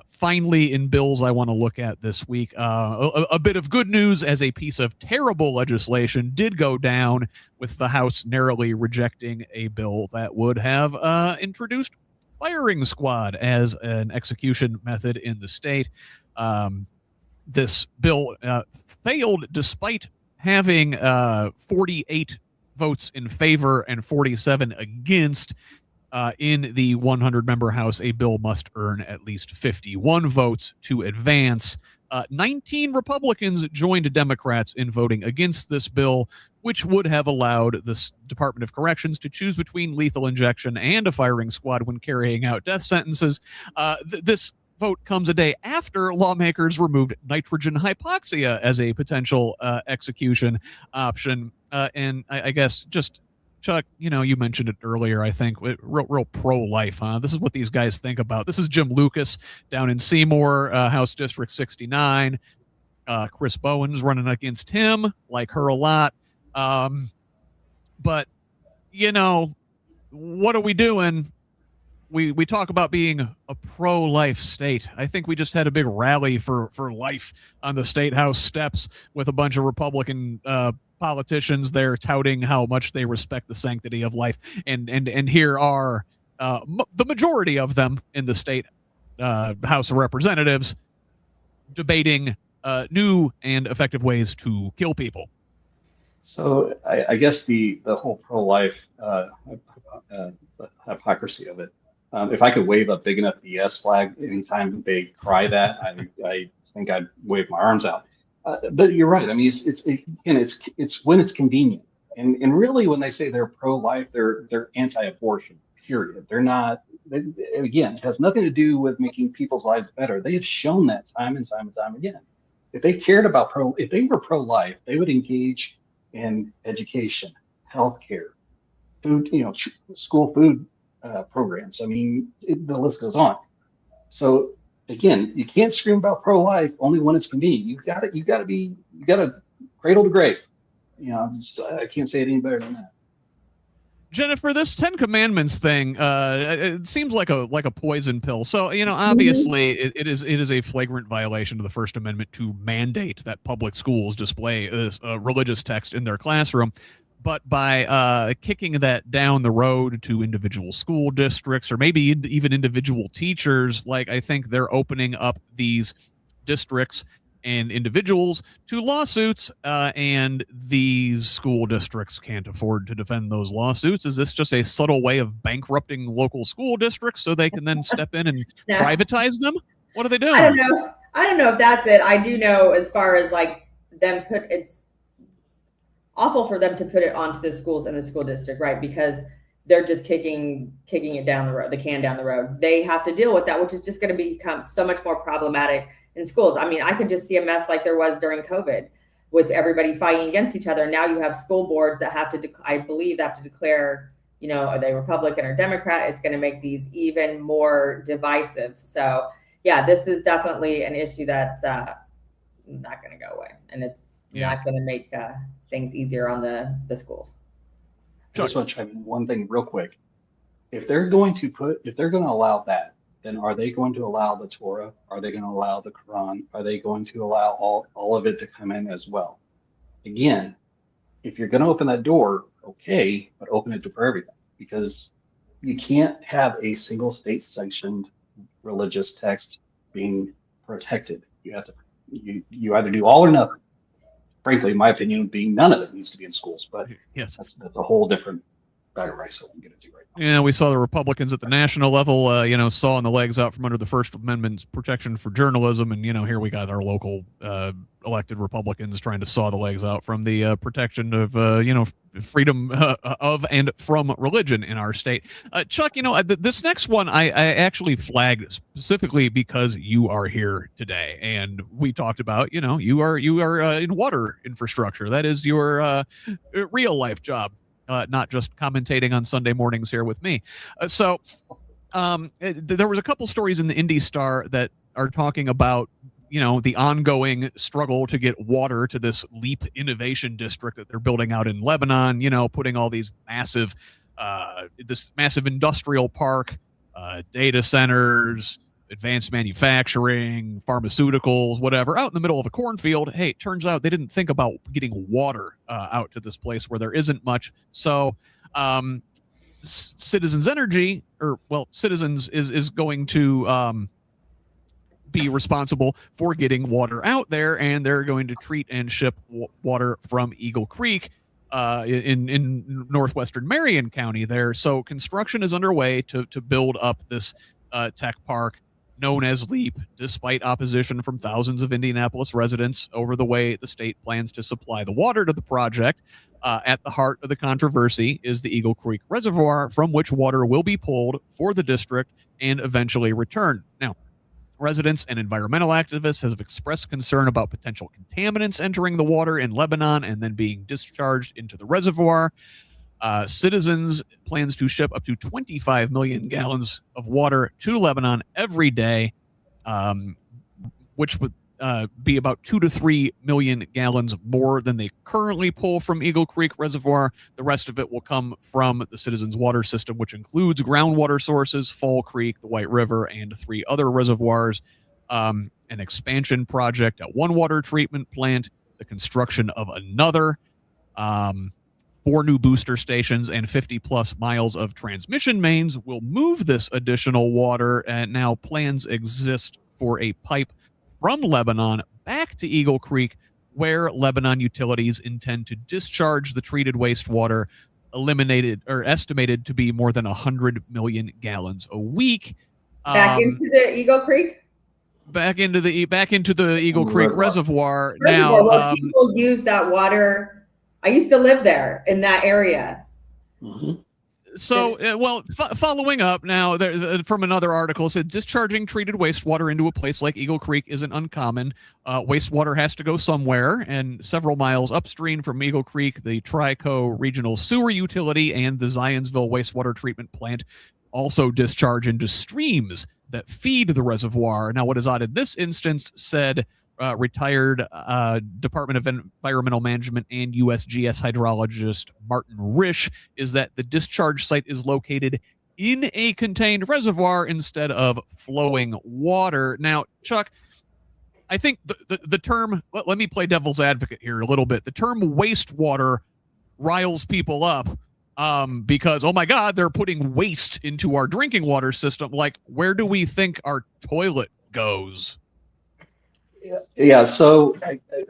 Finally, in bills I want to look at this week, a bit of good news as a piece of terrible legislation did go down with the House narrowly rejecting a bill that would have introduced firing squad as an execution method in the state. This bill failed despite having 48 votes in favor and 47 against. In the 100-member House, a bill must earn at least 51 votes to advance. 19 Republicans joined Democrats in voting against this bill, which would have allowed the Department of Corrections to choose between lethal injection and a firing squad when carrying out death sentences. This vote comes a day after lawmakers removed nitrogen hypoxia as a potential execution option. And I guess just, Chuck, you mentioned it earlier, I think, real pro-life, huh? This is what these guys think about. This is Jim Lucas down in Seymour, House District 69. Chris Bowen's running against him, like her a lot. But, what are we doing? We talk about being a pro-life state. I think we just had a big rally for life on the State House steps with a bunch of Republican politicians there touting how much they respect the sanctity of life. And here are the majority of them in the State House of Representatives debating new and effective ways to kill people. So I guess the whole pro-life hypocrisy of it. If I could wave a big enough BS flag anytime they cry that, I think I'd wave my arms out. But you're right. I mean, it's when it's convenient, and really when they say they're pro-life, they're anti-abortion. Period. They're not. Again, it has nothing to do with making people's lives better. They have shown that time and time and time again. If they cared about if they were pro-life, they would engage in education, healthcare, food, school food programs. I mean, the list goes on. So again, you can't scream about pro-life only when it's convenient. You got to cradle to grave. I can't say it any better than that. Jennifer, this Ten Commandments thing, it seems like a poison pill. So, obviously it is a flagrant violation of the First Amendment to mandate that public schools display this religious text in their classroom. But by kicking that down the road to individual school districts or maybe even individual teachers, I think they're opening up these districts and individuals to lawsuits, and these school districts can't afford to defend those lawsuits. Is this just a subtle way of bankrupting local school districts so they can then step in and privatize them? What are they doing? I don't know if that's it. I do know as far as it's awful for them to put it onto the schools and the school district, right? Because they're just kicking it down the road, the can down the road. They have to deal with that, which is just going to become so much more problematic in schools. I mean, I could just see a mess like there was during COVID with everybody fighting against each other. Now you have school boards that have to, I believe, have to declare, you know, are they Republican or Democrat? It's going to make these even more divisive. So yeah, this is definitely an issue that's not going to go away, and it's not going to make things easier on the schools. I just want to chime in one thing real quick. If they're going to allow that, then are they going to allow the Torah? Are they going to allow the Quran? Are they going to allow all of it to come in as well? Again, if you're going to open that door, okay, but open it for everything, because you can't have a single state sanctioned religious text being protected. You have to, you either do all or nothing. Frankly, in my opinion, being none of it needs to be in schools, but yes, that's a whole different bag of rice that we can get into right now. Yeah, we saw the Republicans at the national level, sawing the legs out from under the First Amendment's protection for journalism, and here we got our local elected Republicans trying to saw the legs out from the protection of freedom of and from religion in our state. Chuck, this next one I actually flagged specifically because you are here today, and we talked about you are in water infrastructure. That is your real life job. Not just commentating on Sunday mornings here with me. So there was a couple stories in the Indy Star that are talking about, the ongoing struggle to get water to this LEAP Innovation District that they're building out in Lebanon, putting all these massive industrial park, data centers, advanced manufacturing, pharmaceuticals, whatever, out in the middle of a cornfield. Hey, it turns out they didn't think about getting water out to this place where there isn't much. So Citizens Energy, Citizens is going to be responsible for getting water out there, and they're going to treat and ship water from Eagle Creek in northwestern Marion County there. So construction is underway to build up this tech park known as LEAP, despite opposition from thousands of Indianapolis residents over the way the state plans to supply the water to the project. At the heart of the controversy is the Eagle Creek Reservoir, from which water will be pulled for the district and eventually returned. Now, residents and environmental activists have expressed concern about potential contaminants entering the water in Lebanon and then being discharged into the reservoir. Citizens plans to ship up to 25 million gallons of water to Lebanon every day, which would be about 2 to 3 million gallons more than they currently pull from Eagle Creek Reservoir. The rest of it will come from the Citizens water system, which includes groundwater sources, Fall Creek, the White River, and 3 other reservoirs, an expansion project at one water treatment plant, the construction of another, 4 new booster stations, and 50-plus miles of transmission mains will move this additional water. And now plans exist for a pipe from Lebanon back to Eagle Creek, where Lebanon utilities intend to discharge the treated wastewater, estimated to be more than 100 million gallons a week. Back into the Eagle Creek? Back into the Eagle Creek Reservoir. Now, people use that water. I used to live there in that area. Mm-hmm. So, following up now from another article, said discharging treated wastewater into a place like Eagle Creek isn't uncommon. Wastewater has to go somewhere, and several miles upstream from Eagle Creek, the Trico Regional Sewer Utility and the Zionsville Wastewater Treatment Plant also discharge into streams that feed the reservoir. Now, what is odd in this instance, said retired Department of Environmental Management and USGS hydrologist Martin Risch, is that the discharge site is located in a contained reservoir instead of flowing water. Now, Chuck, I think the term, let me play devil's advocate here a little bit. The term wastewater riles people up because, oh my God, they're putting waste into our drinking water system. Like, where do we think our toilet goes? Yeah. So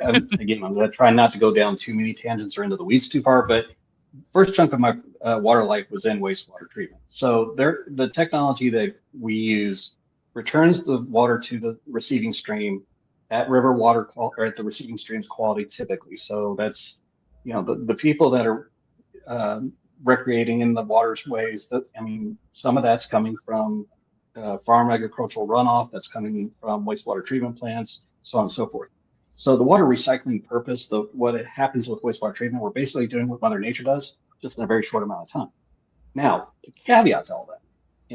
again, I'm going to try not to go down too many tangents or into the weeds too far, but first chunk of my water life was in wastewater treatment. So the technology that we use returns the water to the receiving stream at river water or at the receiving stream's quality typically. So that's, the people that are recreating in the waterways. Some of that's coming from farm agricultural runoff, that's coming from wastewater treatment plants, so on and so forth. So the water recycling purpose, what it happens with wastewater treatment, we're basically doing what Mother Nature does, just in a very short amount of time. Now, the caveat to all that,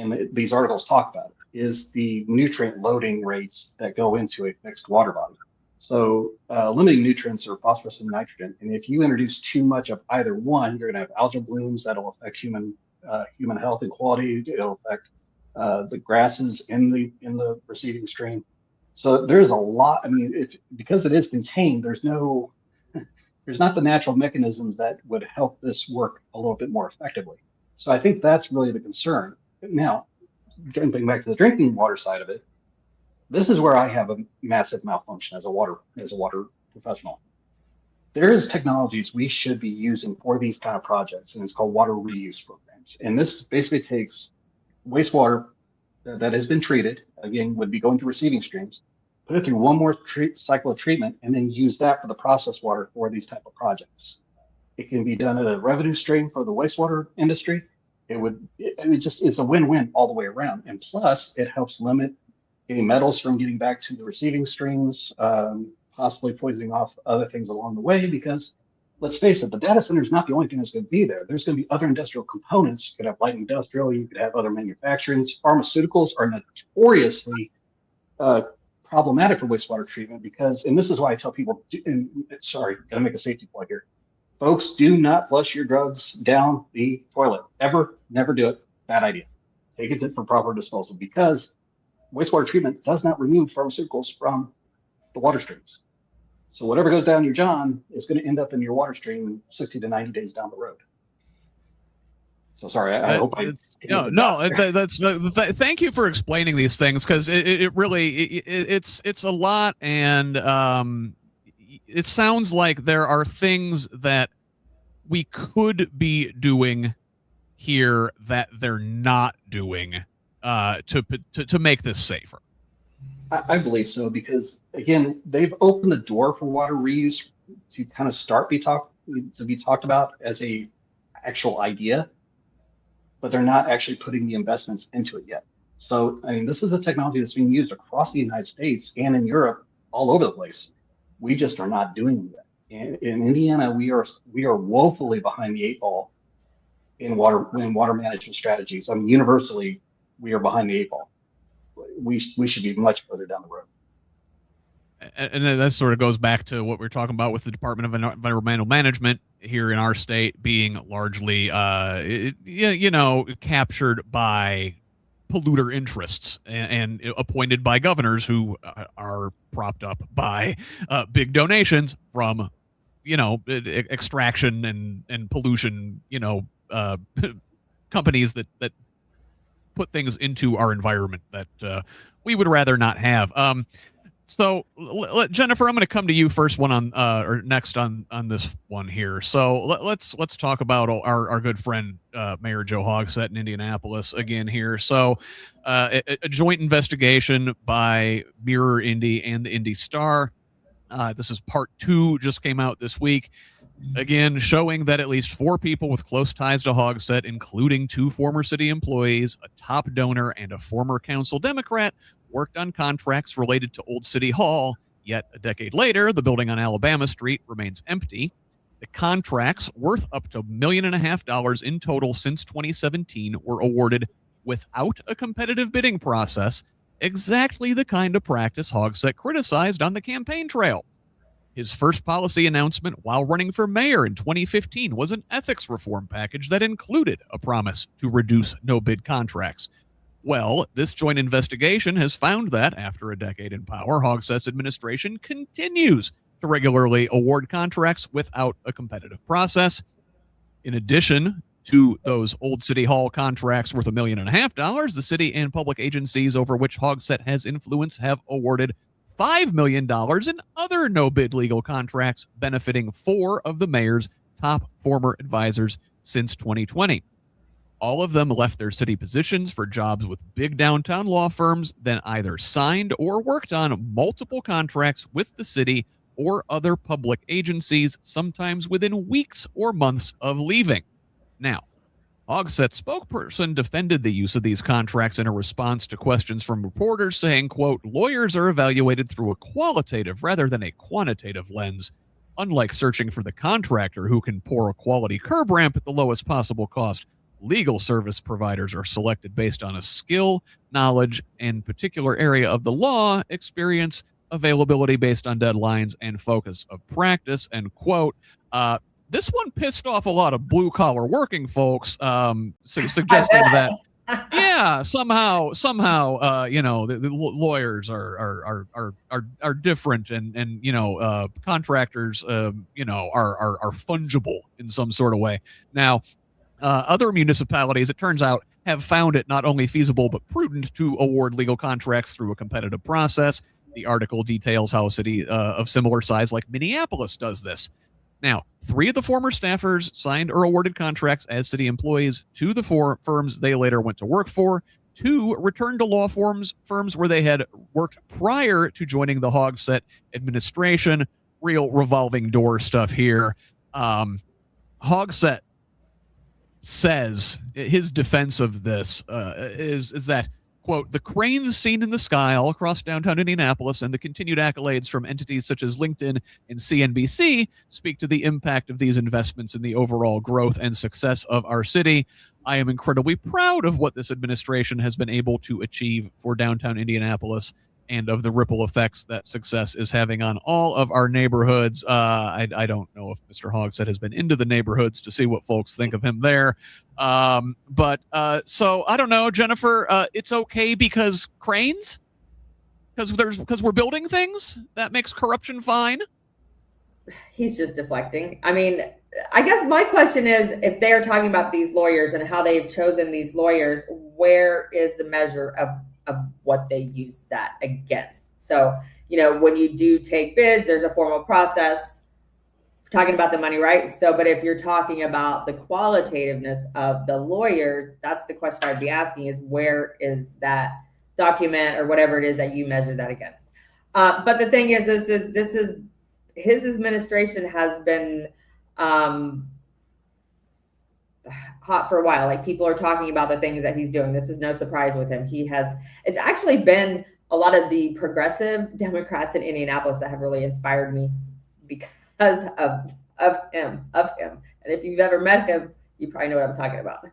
and these articles talk about it, is the nutrient loading rates that go into a fixed water body. So limiting nutrients are phosphorus and nitrogen. And if you introduce too much of either one, you're going to have algal blooms that'll affect human health and quality. It'll affect the grasses in the receiving stream. So there's a lot. Because it is contained, there's not the natural mechanisms that would help this work a little bit more effectively. So I think that's really the concern. Now, jumping back to the drinking water side of it, this is where I have a massive malfunction as a water professional. There is technologies we should be using for these kind of projects, and it's called water reuse programs. And this basically takes wastewater that has been treated, again, would be going to receiving streams, put it through one more cycle of treatment, and then use that for the processed water for these type of projects. It can be done as a revenue stream for the wastewater industry. It's a win-win all the way around. And plus, it helps limit any metals from getting back to the receiving streams, possibly poisoning off other things along the way, because let's face it, the data center is not the only thing that's going to be there. There's going to be other industrial components. You could have light industrial, you could have other manufacturing. Pharmaceuticals are notoriously problematic for wastewater treatment because, and this is why I tell people, sorry, got to make a safety plug here. Folks, do not flush your drugs down the toilet. Ever, never do it. Bad idea. Take it for proper disposal because wastewater treatment does not remove pharmaceuticals from the water streams. So whatever goes down your john is going to end up in your water stream 60 to 90 days down the road. So sorry, I hope I... Thank you for explaining these things because it really it's a lot, and it sounds like there are things that we could be doing here that they're not doing to make this safer. I believe so because again, they've opened the door for water reuse to kind of start to be talked about as a actual idea, but they're not actually putting the investments into it yet. So this is a technology that's being used across the United States and in Europe, all over the place. We just are not doing it. In Indiana, we are woefully behind the eight ball in water management strategies. Universally, we are behind the eight ball. We should be much further down the road. And then that sort of goes back to what we're talking about with the Department of Environmental Management here in our state being largely, captured by polluter interests and appointed by governors who are propped up by big donations from, extraction and pollution, companies that put things into our environment that we would rather not have. So Jennifer, I'm going to come to you first next on this one here. So let's talk about our good friend Mayor Joe Hogsett in Indianapolis again here. So a joint investigation by Mirror Indy and the Indy Star. This is part 2, just came out this week. Again, showing that at least 4 people with close ties to Hogsett, including 2 former city employees, a top donor, and a former council Democrat, worked on contracts related to Old City Hall, yet a decade later, the building on Alabama Street remains empty. The contracts, worth up to $1.5 million in total since 2017, were awarded without a competitive bidding process, exactly the kind of practice Hogsett criticized on the campaign trail. His first policy announcement while running for mayor in 2015 was an ethics reform package that included a promise to reduce no-bid contracts. Well, this joint investigation has found that, after a decade in power, Hogsett's administration continues to regularly award contracts without a competitive process. In addition to those Old City Hall contracts worth $1.5 million, the city and public agencies over which Hogsett has influence have awarded $5 million in other no-bid legal contracts benefiting 4 of the mayor's top former advisors since 2020. All of them left their city positions for jobs with big downtown law firms, then either signed or worked on multiple contracts with the city or other public agencies, sometimes within weeks or months of leaving. Now, Hogsett spokesperson defended the use of these contracts in a response to questions from reporters, saying, quote, lawyers are evaluated through a qualitative rather than a quantitative lens. Unlike searching for the contractor who can pour a quality curb ramp at the lowest possible cost, legal service providers are selected based on a skill, knowledge, and particular area of the law, experience, availability based on deadlines, and focus of practice, end quote. This one pissed off a lot of blue-collar working folks, suggesting that, yeah, somehow, the lawyers are different, and contractors, are fungible in some sort of way. Now, other municipalities, it turns out, have found it not only feasible but prudent to award legal contracts through a competitive process. The article details how a city of similar size like Minneapolis does this. Now, 3 of the former staffers signed or awarded contracts as city employees to the 4 firms they later went to work for. 2 returned to law firms where they had worked prior to joining the Hogsett administration. Real revolving door stuff here. Hogsett says his defense of this is that, quote, the cranes seen in the sky all across downtown Indianapolis and the continued accolades from entities such as LinkedIn and CNBC speak to the impact of these investments in the overall growth and success of our city. I am incredibly proud of what this administration has been able to achieve for downtown Indianapolis and of the ripple effects that success is having on all of our neighborhoods. I don't know if Mr. Hogsett has been into the neighborhoods to see what folks think of him there. So I don't know, Jennifer, it's okay because cranes? Because we're building things? That makes corruption fine? He's just deflecting. I mean, I guess my question is, if they are talking about these lawyers and how they've chosen these lawyers, where is the measure of what they use that against? So, when you do take bids, there's a formal process. We're talking about the money, right? So, but if you're talking about the qualitativeness of the lawyer, that's the question I'd be asking is, where is that document or whatever it is that you measure that against? But the thing is, this is his administration has been hot for a while. Like, people are talking about the things that he's doing. This is no surprise with him. It's actually been a lot of the progressive Democrats in Indianapolis that have really inspired me because of him. And if you've ever met him, you probably know what I'm talking about.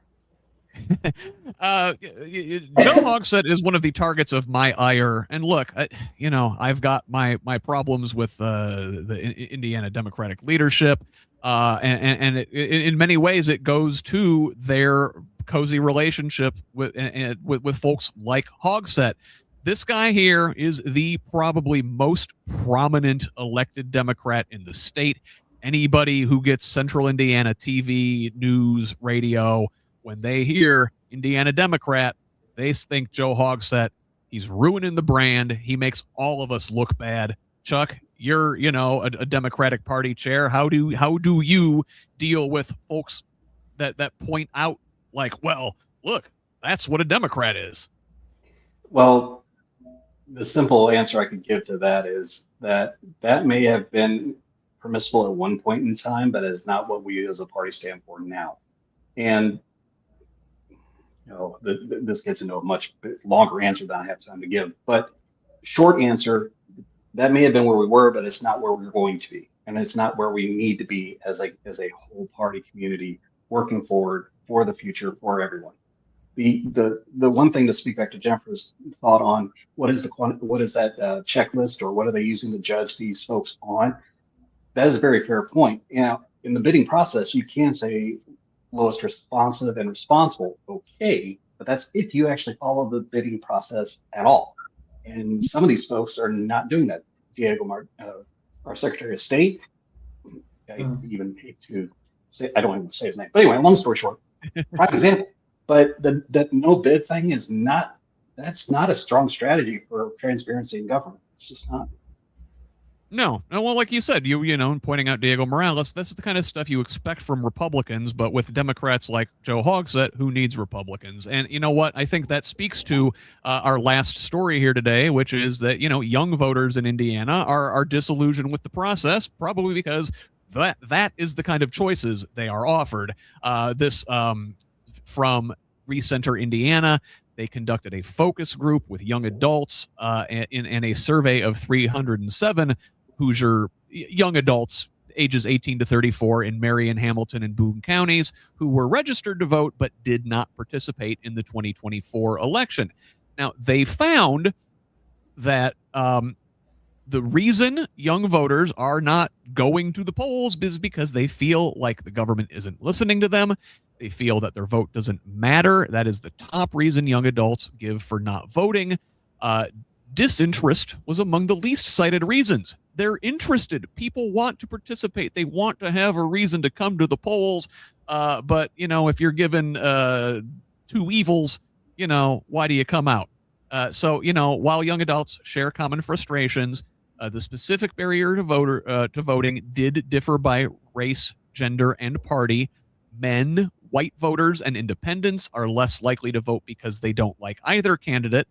Joe Hogsett is one of the targets of my ire. And look, I've got my problems with the Indiana Democratic leadership. And in many ways, it goes to their cozy relationship with folks like Hogsett. This guy here is the probably most prominent elected Democrat in the state. Anybody who gets Central Indiana TV, news, radio, when they hear Indiana Democrat, they think Joe Hogsett. He's ruining the brand. He makes all of us look bad. Chuck, you're, a Democratic Party chair. How do you deal with folks that point out, like, well, look, that's what a Democrat is? Well, the simple answer I could give to that is that may have been permissible at one point in time, but is not what we as a party stand for now. And this gets into a much longer answer than I have time to give. But short answer, that may have been where we were, but it's not where we're going to be, and it's not where we need to be as a whole party community working forward for the future for everyone. The one thing to speak back to Jennifer's thought on what is that checklist, or what are they using to judge these folks on? That is a very fair point. In the bidding process, you can say lowest responsive and responsible, okay, but that's if you actually follow the bidding process at all. And some of these folks are not doing that. Diego, our Secretary of State, I even hate to say, I don't even say his name. But anyway, long story short, prime example. But that no bid thing that's not a strong strategy for transparency in government. It's just not. No. Well, like you said, pointing out Diego Morales, that's the kind of stuff you expect from Republicans, but with Democrats like Joe Hogsett, who needs Republicans? And you know what? I think that speaks to our last story here today, which is that, young voters in Indiana are disillusioned with the process, probably because that is the kind of choices they are offered. This from Recenter Indiana. They conducted a focus group with young adults in a survey of 307 Hoosier young adults ages 18 to 34 in Marion, Hamilton, and Boone counties who were registered to vote but did not participate in the 2024 election. Now, they found that the reason young voters are not going to the polls is because they feel like the government isn't listening to them. They feel that their vote doesn't matter. That is the top reason young adults give for not voting. Disinterest was among the least cited reasons. They're interested. People want to participate. They want to have a reason to come to the polls. But, if you're given two evils, why do you come out? So, while young adults share common frustrations, the specific barrier to voting did differ by race, gender, and party. Men, white voters, and independents are less likely to vote because they don't like either candidate.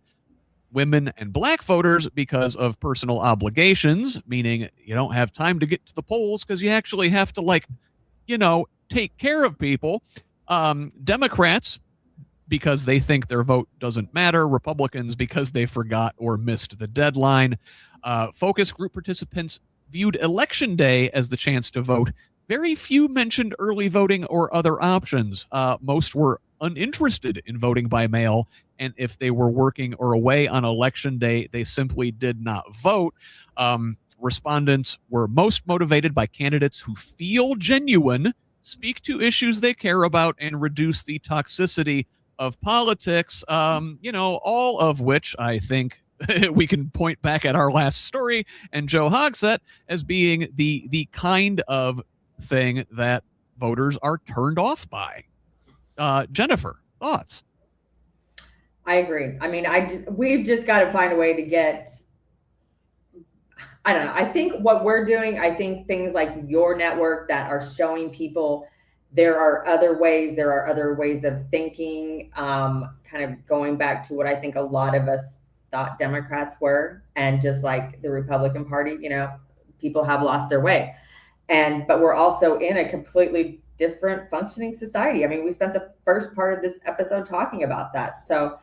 Women and black voters because of personal obligations, meaning you don't have time to get to the polls because you actually have to, take care of people. Democrats, because they think their vote doesn't matter. Republicans, because they forgot or missed the deadline. Focus group participants viewed Election Day as the chance to vote. Very few mentioned early voting or other options. Most were uninterested in voting by mail, and if they were working or away on Election Day, they simply did not vote. Respondents were most motivated by candidates who feel genuine, speak to issues they care about, and reduce the toxicity of politics, all of which I think we can point back at our last story and Joe Hogsett as being the kind of thing that voters are turned off by. Jennifer, thoughts? I agree. I mean, we've just got to find a way to get, I don't know. I think what we're doing, I think things like your network that are showing people there are other ways of thinking, kind of going back to what I think a lot of us thought Democrats were, and just like the Republican Party, people have lost their way. But we're also in a completely different functioning society. I mean, we spent the first part of this episode talking about that. So,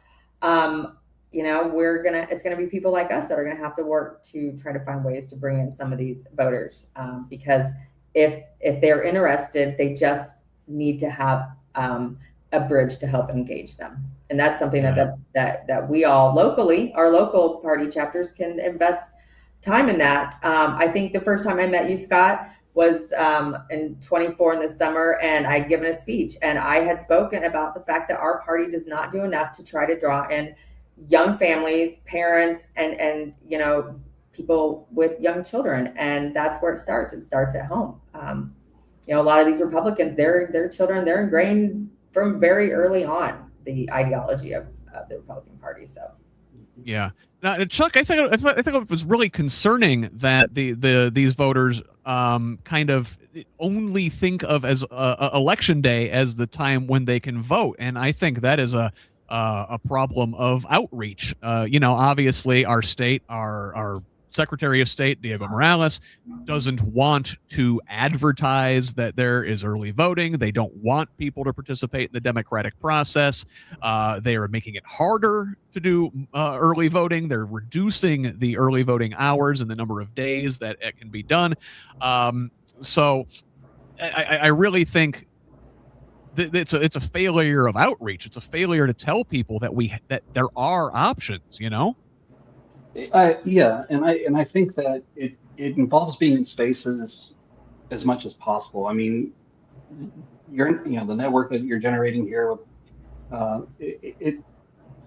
it's going to be people like us that are going to have to work to try to find ways to bring in some of these voters, because if they're interested, they just need to have a bridge to help engage them. And that's something that we all locally, our local party chapters, can invest time in that. I think the first time I met you, Scott, was in 24 in the summer, and I'd given a speech, and I had spoken about the fact that our party does not do enough to try to draw in young families, parents, and people with young children. And that's where it starts. It starts at home. A lot of these Republicans, their children, they're ingrained from very early on the ideology of the Republican Party. So, yeah. Now, Chuck, I think it was really concerning that these voters kind of only think of as Election Day as the time when they can vote, and I think that is a problem of outreach. Obviously, our state, our Secretary of State, Diego Morales, doesn't want to advertise that there is early voting. They don't want people to participate in the democratic process. They are making it harder to do early voting. They're reducing the early voting hours and the number of days that it can be done. So I really think it's a failure of outreach. It's a failure to tell people that there are options, Yeah, and I think that it involves being in spaces as much as possible. I mean, the network that you're generating here,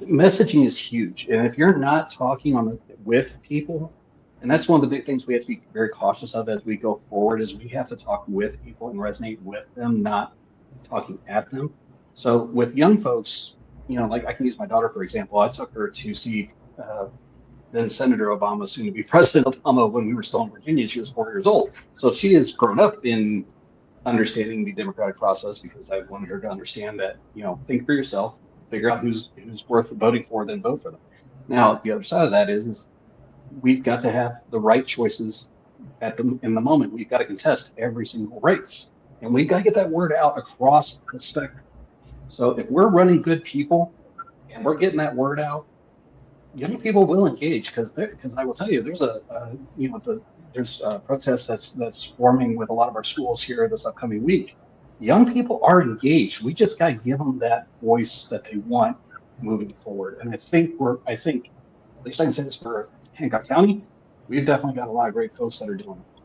messaging is huge, and if you're not talking with people, and that's one of the big things we have to be very cautious of as we go forward, is we have to talk with people and resonate with them, not talking at them. So with young folks, like I can use my daughter for example. I took her to see then Senator Obama, soon to be President Obama, when we were still in Virginia. She was 4 years old. So she has grown up in understanding the democratic process, because I wanted her to understand that, think for yourself, figure out who's worth voting for, then vote for them. Now, the other side of that is we've got to have the right choices in the moment. We've got to contest every single race. And we've got to get that word out across the spectrum. So if we're running good people and we're getting that word out, young people will engage because I will tell you there's there's a protest that's forming with a lot of our schools here this upcoming week. Young people are engaged. We just got to give them that voice that they want moving forward. And I think at least I can say this for Hancock County, we've definitely got a lot of great folks that are doing it.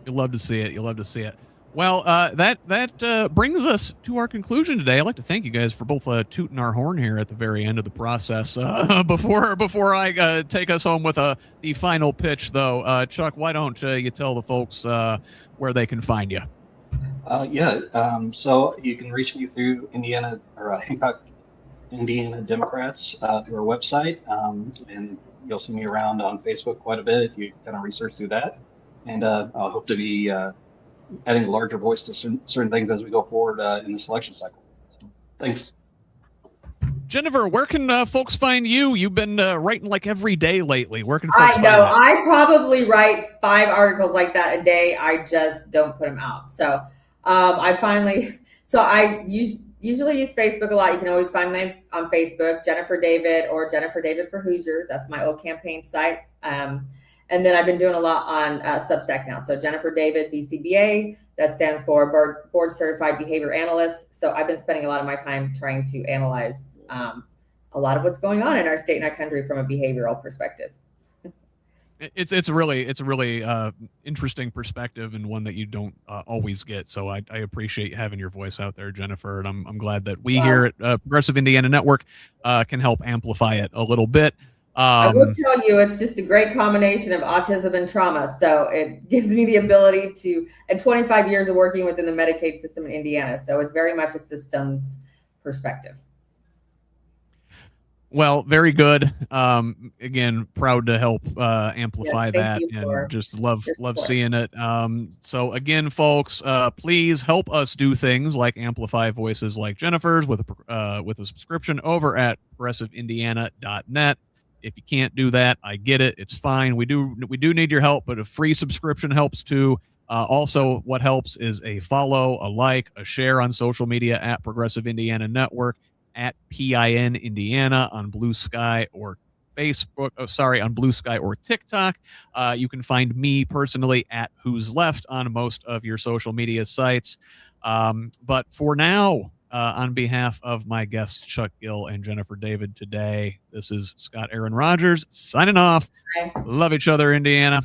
You'll love to see it. You'll love to see it. Well, that brings us to our conclusion today. I'd like to thank you guys for both tooting our horn here at the very end of the process. Before I take us home with the final pitch, though, Chuck, why don't you tell the folks where they can find you? So you can reach me through Indiana or Hancock, Indiana Democrats through our website, and you'll see me around on Facebook quite a bit if you kind of research through that. And I'll hope to be adding a larger voice to certain things as we go forward in the selection cycle. So, thanks. Jennifer, where can folks find you? You've been writing like every day lately. Where can folks I know. find you? I probably write 5 articles like that a day. I just don't put them out. So I usually use Facebook a lot. You can always find me on Facebook, Jennifer David or Jennifer David for Hoosiers. That's my old campaign site. And then I've been doing a lot on Substack now. So Jennifer David, BCBA, that stands for Board Certified Behavior Analyst. So I've been spending a lot of my time trying to analyze a lot of what's going on in our state and our country from a behavioral perspective. It's a really interesting perspective and one that you don't always get. So I appreciate having your voice out there, Jennifer, and I'm glad that we here at Progressive Indiana Network can help amplify it a little bit. I will tell you, it's just a great combination of autism and trauma. So it gives me the ability to, and 25 years of working within the Medicaid system in Indiana. So it's very much a systems perspective. Well, very good. Again, proud to help amplify that, and just love seeing it. So again, folks, please help us do things like amplify voices like Jennifer's with a subscription over at progressiveindiana.net. If you can't do that, I get it. It's fine. We do need your help, but a free subscription helps too. Also, what helps is a follow, a like, a share on social media at Progressive Indiana Network, at PIN Indiana on Blue Sky or Facebook. On Blue Sky or TikTok. You can find me personally at HoosLeft on most of your social media sites. But for now, on behalf of my guests, Chuck Gill and Jennifer David today, this is Scott Aaron Rogers signing off. Bye. Love each other, Indiana.